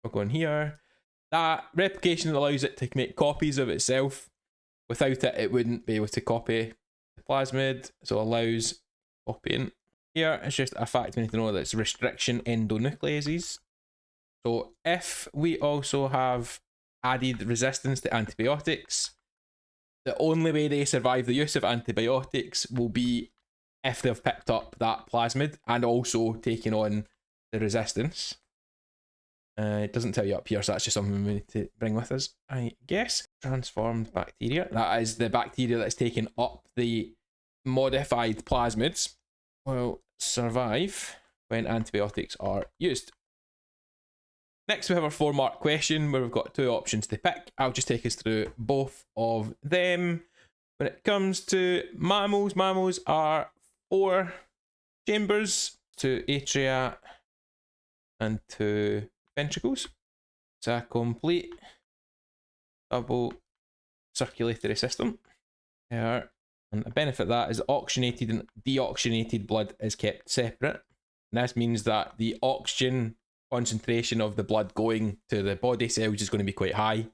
We're going here. That replication allows it to make copies of itself. Without it, it wouldn't be able to copy the plasmid, so it allows copying. Here, it's just a fact we need to know that it's restriction endonucleases. So if we also have added resistance to antibiotics, the only way they survive the use of antibiotics will be if they've picked up that plasmid and also taken on the resistance. It doesn't tell you up here, so that's just something we need to bring with us, I guess. Transformed bacteria. That is the bacteria that's taken up the modified plasmids will survive when antibiotics are used. Next, we have our 4-mark question where we've got 2 options to pick. I'll just take us through both of them. When it comes to mammals, mammals are 4 chambers, 2 atria and 2 ventricles. It's a complete double circulatory system. Here. And the benefit of that is oxygenated and deoxygenated blood is kept separate. And this means that the oxygen concentration of the blood going to the body cells is going to be quite high.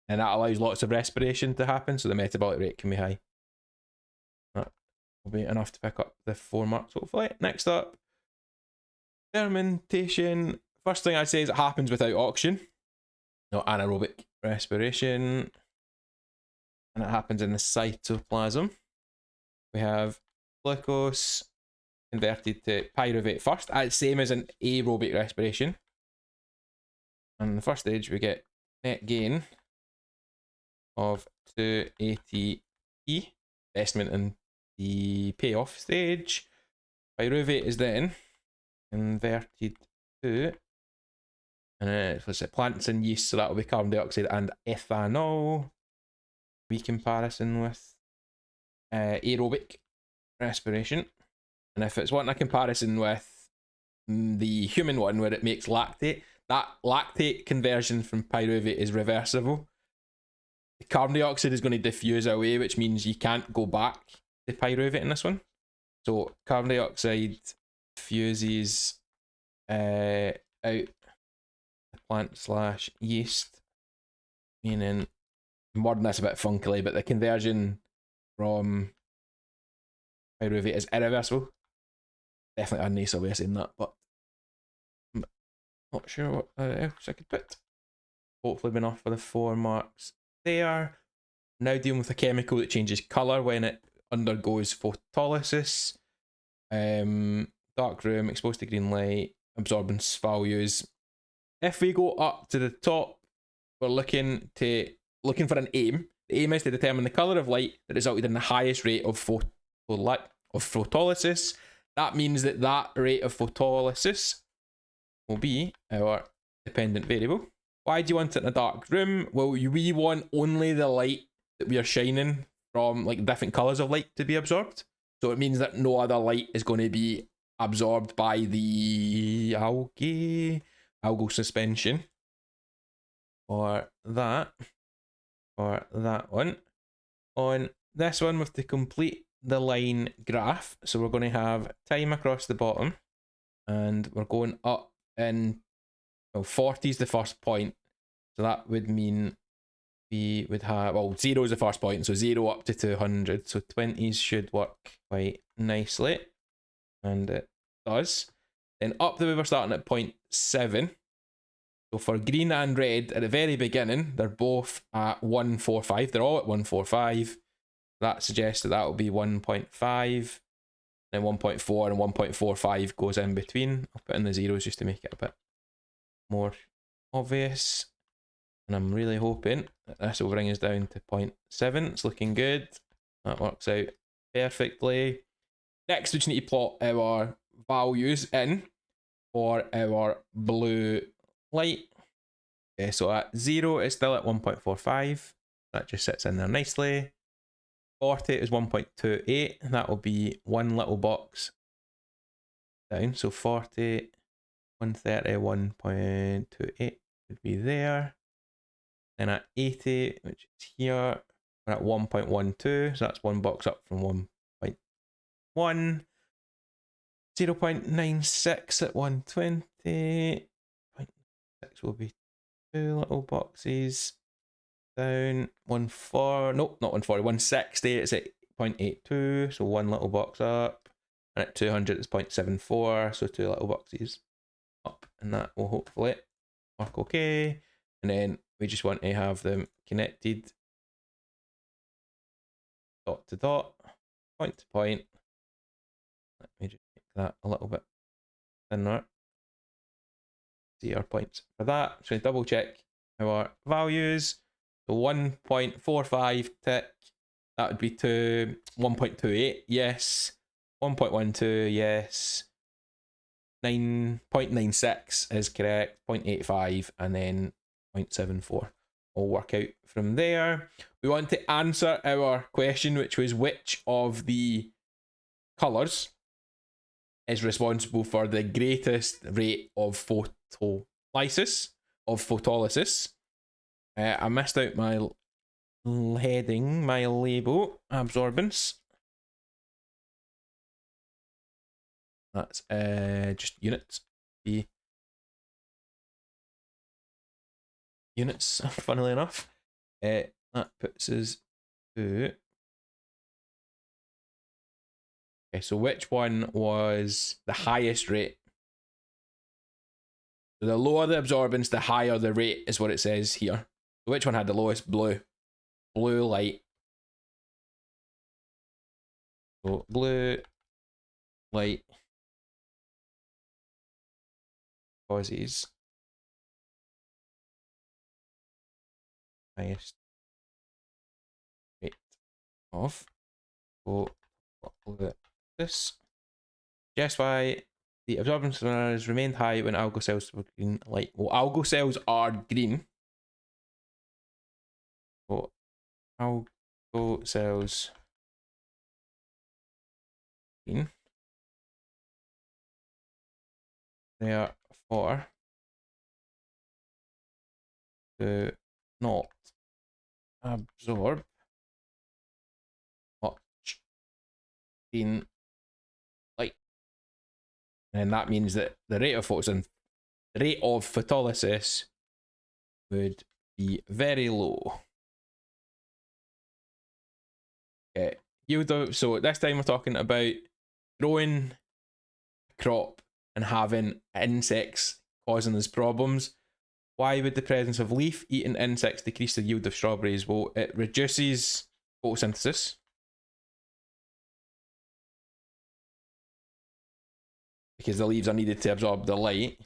And that allows lots of respiration to happen, so the metabolic rate can be high. That will be enough to pick up the 4 marks, hopefully. Next up, fermentation. First thing I'd say is it happens without oxygen, no anaerobic respiration, and it happens in the cytoplasm. We have glucose converted to pyruvate first, same as an aerobic respiration. And in the first stage, we get net gain of 2 ATP, investment in the payoff stage. Pyruvate is then converted to, and what's it, plants and yeast, so that will be carbon dioxide and ethanol. We comparison with aerobic respiration. And if it's wanting a comparison with the human one where it makes lactate, that lactate conversion from pyruvate is reversible. The carbon dioxide is going to diffuse away, which means you can't go back to pyruvate in this one. So carbon dioxide diffuses out the plant / yeast, meaning, I'm wording this a bit funkily, but the conversion from pyruvate is irreversible. Definitely a nicer way of saying that, but Not sure what else I could put. Hopefully enough for the 4 marks there. Now dealing with a chemical that changes colour when it undergoes photolysis. Dark room, exposed to green light, absorbance values. If we go up to the top, we're looking for an aim. The aim is to determine the colour of light that resulted in the highest rate of photolysis. That means that rate of photolysis will be our dependent variable. Why do you want it in a dark room? Well, we want only the light that we are shining from, like, different colours of light to be absorbed. So it means that no other light is going to be absorbed by the algal suspension. Or that one. On this one, we have to complete the line graph. So we're going to have time across the bottom, and we're going up in, well, 40 is the first point. So that would mean we would have, well, 0 is the first point, so 0 up to 200. So 20s should work quite nicely, and it does. Then up the way we're starting at 0.7. So for green and red, at the very beginning, they're both at 145. They're all at 145. That suggests that will be 1.5, then 1.4, and 1.45 goes in between. I'll put in the zeros just to make it a bit more obvious. And I'm really hoping that this will bring us down to 0.7. It's looking good. That works out perfectly. Next, we just need to plot our values in for our blue light. Okay, so at 0 it's still at 1.45. That just sits in there nicely. 40 is 1.28. That will be one little box down. So 40, 130, 1.28 would be there. Then at 80, which is here, we're at 1.12, so that's one box up from 1.1. 0.96 at 120. 0.6 will be 2 little boxes down. 160, it's at 0.82, so one little box up. And at 200, it's 0.74, so 2 little boxes up. And that will hopefully work okay. And then we just want to have them connected dot to dot, point to point. Let me just make that a little bit thinner. See our points for that. So double check our values. So 1.45 tick, that would be to 1.28, yes. 1.12, yes. 9.96 is correct, 0.85, and then 0.74. We'll work out from there. We want to answer our question, which was which of the colours is responsible for the greatest rate of photolysis. I missed out my heading, my label, absorbance. That's just units. Units, funnily enough. That puts us to... Okay, so which one was the highest rate? So the lower the absorbance, the higher the rate is what it says here. So which one had the lowest? Blue. Blue light. So blue light causes highest rate of this. Guess why the absorbance has remained high when algal cells were green light. Well, algal cells are green. So algal cells green. Therefore, do not absorb much green light. And that means that the rate of photolysis would be very low. Okay, so this time we're talking about growing a crop and having insects causing us problems. Why would the presence of leaf-eating insects decrease the yield of strawberries? Well, it reduces photosynthesis. Because the leaves are needed to absorb the light.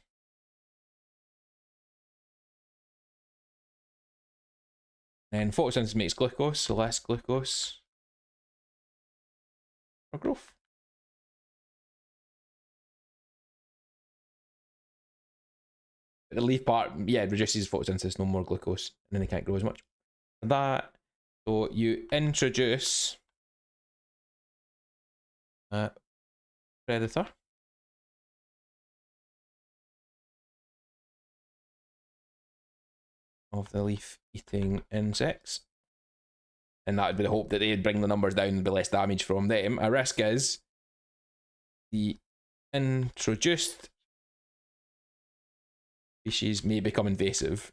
And photosynthesis makes glucose, so less glucose for growth. The leaf part, yeah, reduces photosynthesis, no more glucose, and then they can't grow as much. That, so you introduce a predator. Of the leaf-eating insects. And that would be the hope that they'd bring the numbers down and be less damage from them. A risk is the introduced species may become invasive.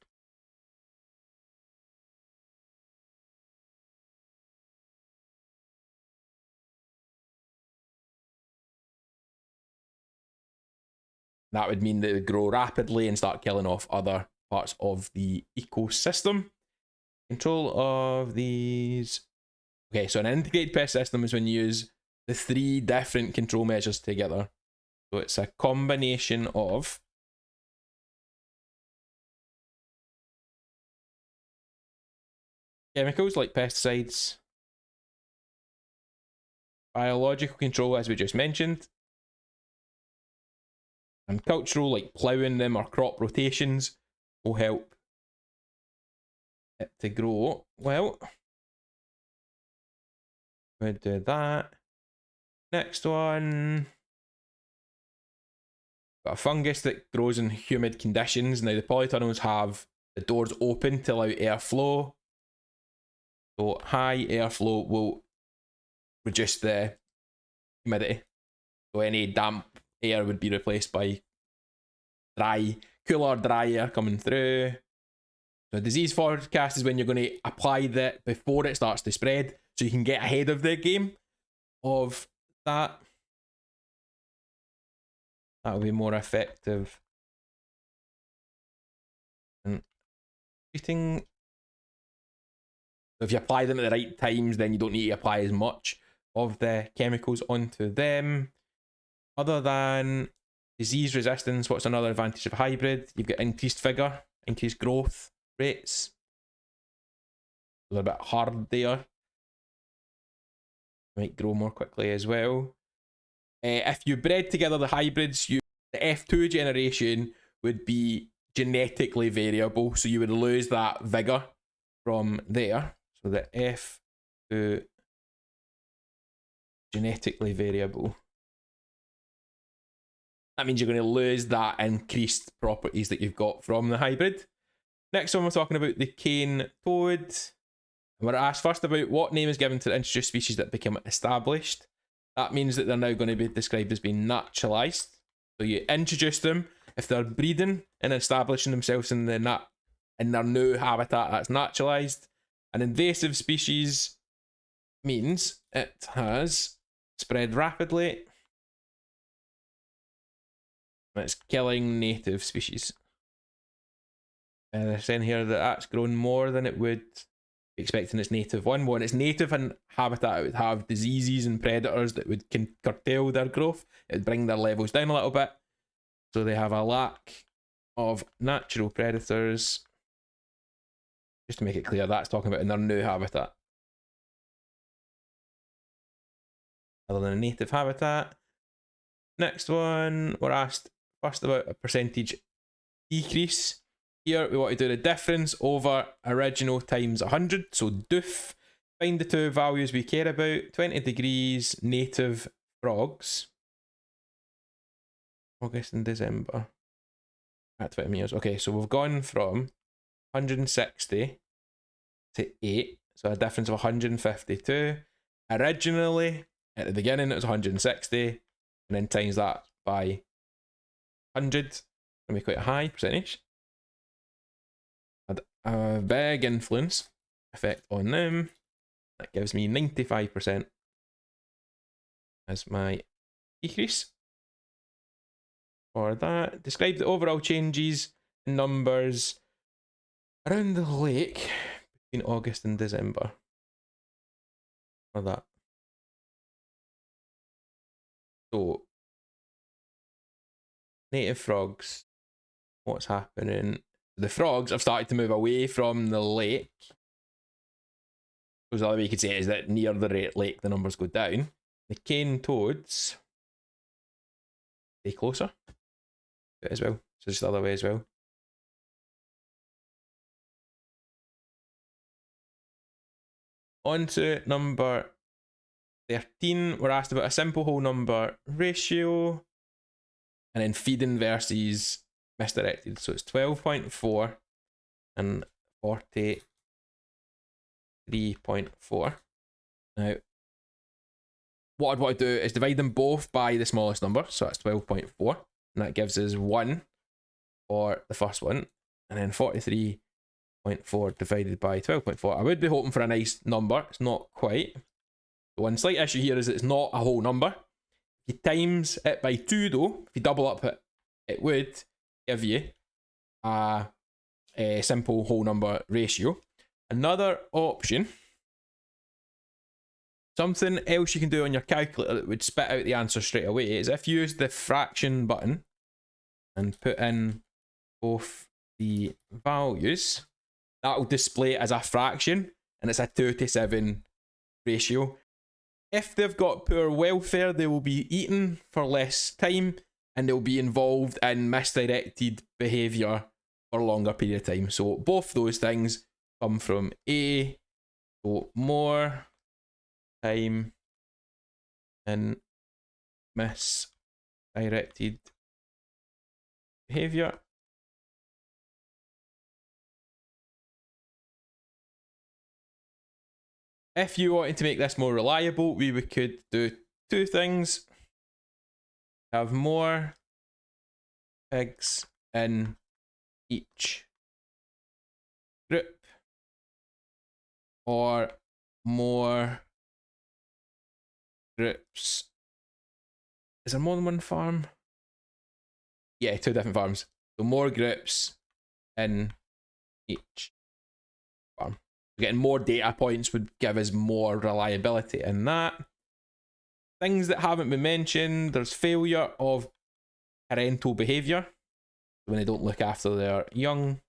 That would mean they would grow rapidly and start killing off other parts of the ecosystem. Control of these. Okay, so an integrated pest system is when you use the 3 different control measures together. So it's a combination of chemicals like pesticides, biological control as we just mentioned, and cultural like ploughing them or crop rotations will help it to grow well. We'll do that. Next one. Got a fungus that grows in humid conditions. Now the polytunnels have the doors open to allow airflow. So high airflow will reduce the humidity. So any damp air would be replaced by dry, cooler, dry air coming through. So disease forecast is when you're going to apply that before it starts to spread, so you can get ahead of the game of that. That'll be more effective. And treating. So if you apply them at the right times, then you don't need to apply as much of the chemicals onto them. Other than disease resistance, what's another advantage of hybrid? You've got increased vigor, increased growth rates. A little bit hard there. Might grow more quickly as well. If you bred together the hybrids, the F2 generation would be genetically variable, so you would lose that vigor from there. So the F2 genetically variable. That means you're going to lose that increased properties that you've got from the hybrid. Next one, we're talking about the cane toad. And we're asked first about what name is given to the introduced species that become established. That means that they're now going to be described as being naturalized. So you introduce them. If they're breeding and establishing themselves in their new habitat, that's naturalized. An invasive species means it has spread rapidly. And it's killing native species. They're saying here that that's grown more than it would be expected in its native one. When it's native in habitat, it would have diseases and predators that would curtail their growth. It would bring their levels down a little bit. So they have a lack of natural predators. Just to make it clear, that's talking about in their new habitat. Other than a native habitat. Next one, we're asked first about a percentage decrease. Here we want to do the difference over original times 100. So doof. Find the 2 values we care about. 20 degrees, native frogs. August and December. At 20 meters. Okay, so we've gone from 160 to 8. So a difference of 152. Originally, at the beginning, it was 160. And then times that by 100. Going to be quite a high percentage. Had a big influence effect on them. That gives me 95% as my decrease. for that. Describe the overall changes in numbers around the lake between August and December. For that. So, native frogs, what's happening? The frogs have started to move away from the lake. Because the other way you could say it is that near the lake the numbers go down. The cane toads stay closer as well. So just the other way as well. On to number 13, we're asked about a simple whole number ratio and then feeding versus misdirected. So it's 12.4 and 43.4. Now, what I'd want to do is divide them both by the smallest number, so that's 12.4, and that gives us 1 for the first one, and then 43.4 divided by 12.4. I would be hoping for a nice number, it's not quite. The one slight issue here is that it's not a whole number. If you times it by 2 though, if you double up it, it would give you a simple whole number ratio. Another option, something else you can do on your calculator that would spit out the answer straight away, is if you use the fraction button and put in both the values, that will display it as a fraction, and it's a 2 to 7 ratio. If they've got poor welfare, they will be eaten for less time, and they'll be involved in misdirected behaviour for a longer period of time. So both those things come from A, so more time in misdirected behaviour. If you wanted to make this more reliable, we could do two things. Have more pigs in each group, or more groups. Is there more than one farm? Yeah, 2 different farms. So more groups in each farm. Getting more data points would give us more reliability in that. Things that haven't been mentioned, there's failure of parental behaviour when they don't look after their young.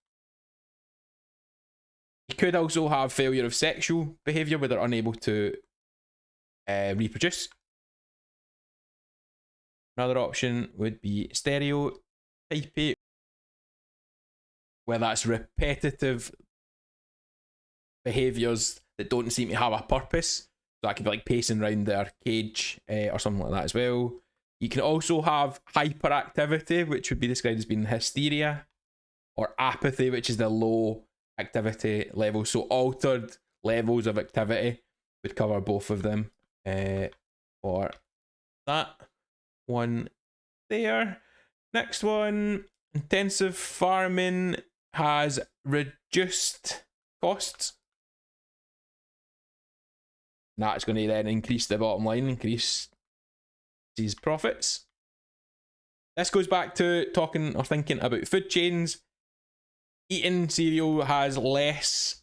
You could also have failure of sexual behaviour where they're unable to reproduce. Another option would be stereotypy, where that's repetitive behaviours that don't seem to have a purpose. So that could be like pacing around their cage or something like that as well. You can also have hyperactivity, which would be described as being hysteria, or apathy, which is the low activity level. So altered levels of activity would cover both of them for that one there. Next one, intensive farming has reduced costs. That's going to then increase the bottom line, increase these profits. This goes back to talking or thinking about food chains. Eating cereal has less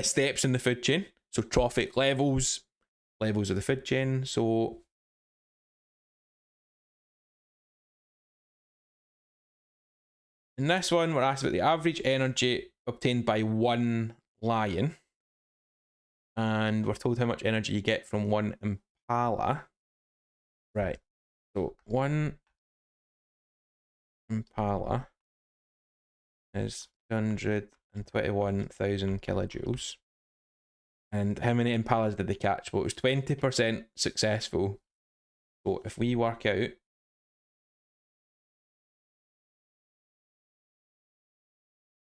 steps in the food chain. So trophic levels of the food chain. So in this one, we're asked about the average energy obtained by one lion. And we're told how much energy you get from one impala. Right. So one impala is 221,000 kilojoules. And how many impalas did they catch? Well, it was 20% successful. So if we work out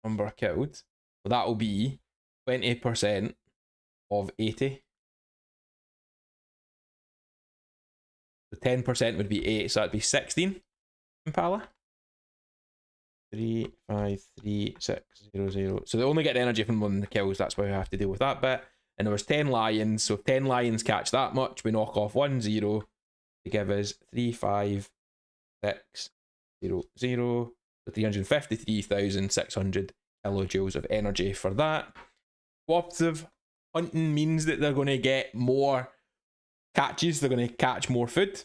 number killed, well, that will be 20% of 80. So 10% would be 8, so that'd be 16 impala. 353,600. So they only get energy from one of the kills, that's why we have to deal with that bit. And there was 10 lions, so if 10 lions catch that much, we knock off 1 0 to give us 3,553 So 353,600 kilojoules of energy for that. Cooperative hunting means that they're going to get more catches, they're going to catch more food.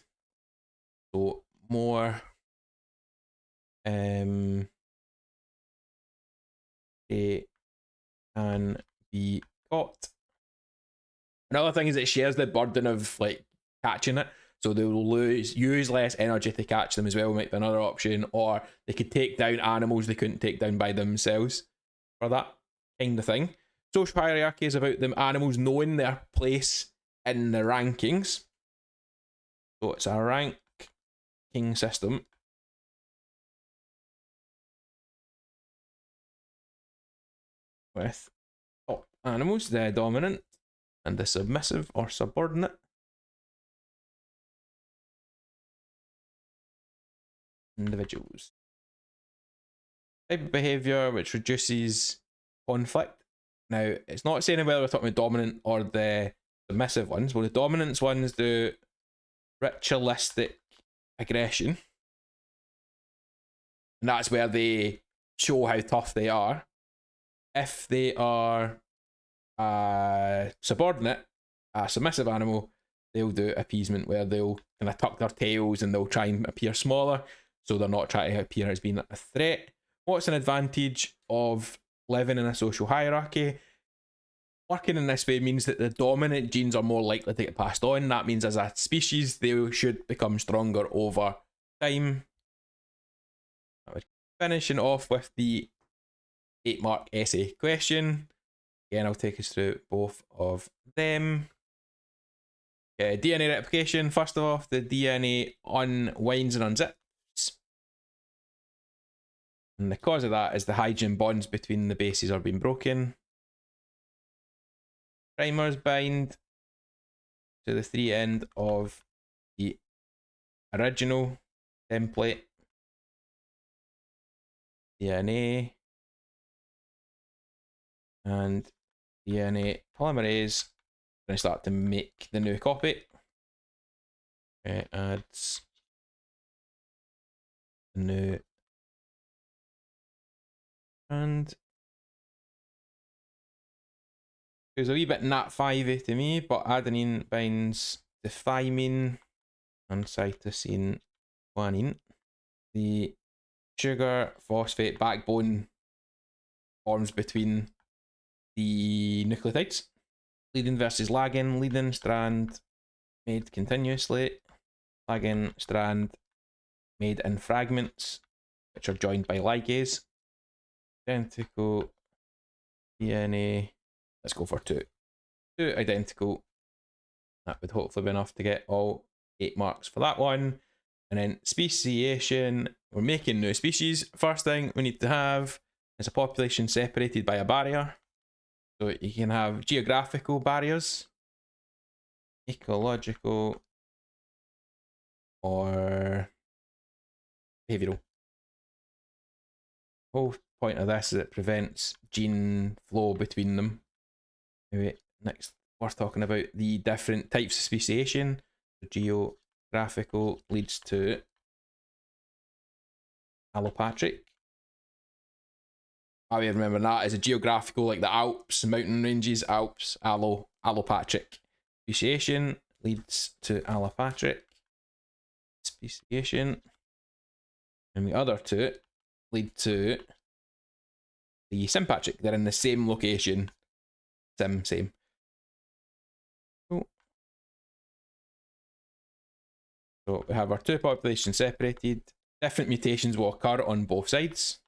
So more they can be caught. Another thing is it shares the burden of like catching it. So they will use less energy to catch them as well, might be another option, or they could take down animals they couldn't take down by themselves for that kind of thing. Social hierarchy is about the animals knowing their place in the rankings. So it's a ranking system. With top animals, the dominant and the submissive or subordinate. Individuals. Type of behaviour which reduces conflict. Now, it's not saying whether we're talking about dominant or the submissive ones. Well, the dominant ones do ritualistic aggression. And that's where they show how tough they are. If they are subordinate, a submissive animal, they'll do appeasement where they'll kind of tuck their tails and they'll try and appear smaller, so they're not trying to appear as being a threat. What's an advantage of living in a social hierarchy? Working in this way means that the dominant genes are more likely to get passed on. That means as a species, they should become stronger over time. Finishing off with the 8-mark essay question. Again, I'll take us through both of them. DNA replication. First off, the DNA unwinds and unzips. And the cause of that is the hydrogen bonds between the bases are being broken. Primers bind to the 3 end of the original template DNA, and DNA polymerase going to start to make the new copy. It adds the new and there's a wee bit nat5y to me, but adenine binds to thymine and cytosine guanine. The sugar phosphate backbone forms between the nucleotides. Leading versus lagging. Leading strand made continuously. Lagging strand made in fragments, which are joined by ligase. Identical DNA. Let's go for 2. 2 identical. That would hopefully be enough to get all 8 marks for that one. And then speciation. We're making new species. First thing we need to have is a population separated by a barrier. So you can have geographical barriers, ecological, or behavioral. The whole point of this is it prevents gene flow between them. Anyway, next we're talking about the different types of speciation. So geographical leads to allopatric. I remember that as a geographical, like the Alps, mountain ranges, Alps, allopatric. Speciation leads to allopatric. Speciation. And the other two lead to the sympatric. They're in the same location. Same. Cool. So we have our two populations separated. Different mutations will occur on both sides.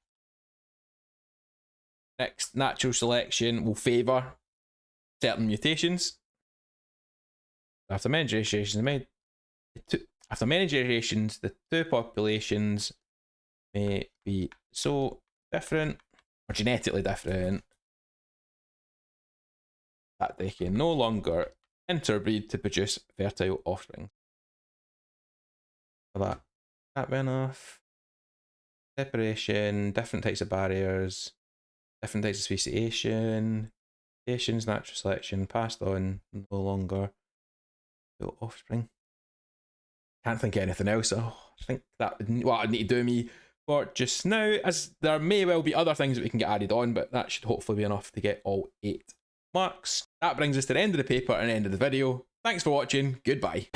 Next, natural selection will favour certain mutations. After many generations, the two populations may be so different or genetically different that they can no longer interbreed to produce fertile offspring. So that went off. Separation, different types of barriers, different types of speciation, mutations, natural selection, passed on, no longer fertile offspring. Can't think of anything else. Oh, I think that what I need to do me for just now, as there may well be other things that we can get added on, but that should hopefully be enough to get all 8 marks. That brings us to the end of the paper and end of the video. Thanks for watching. Goodbye.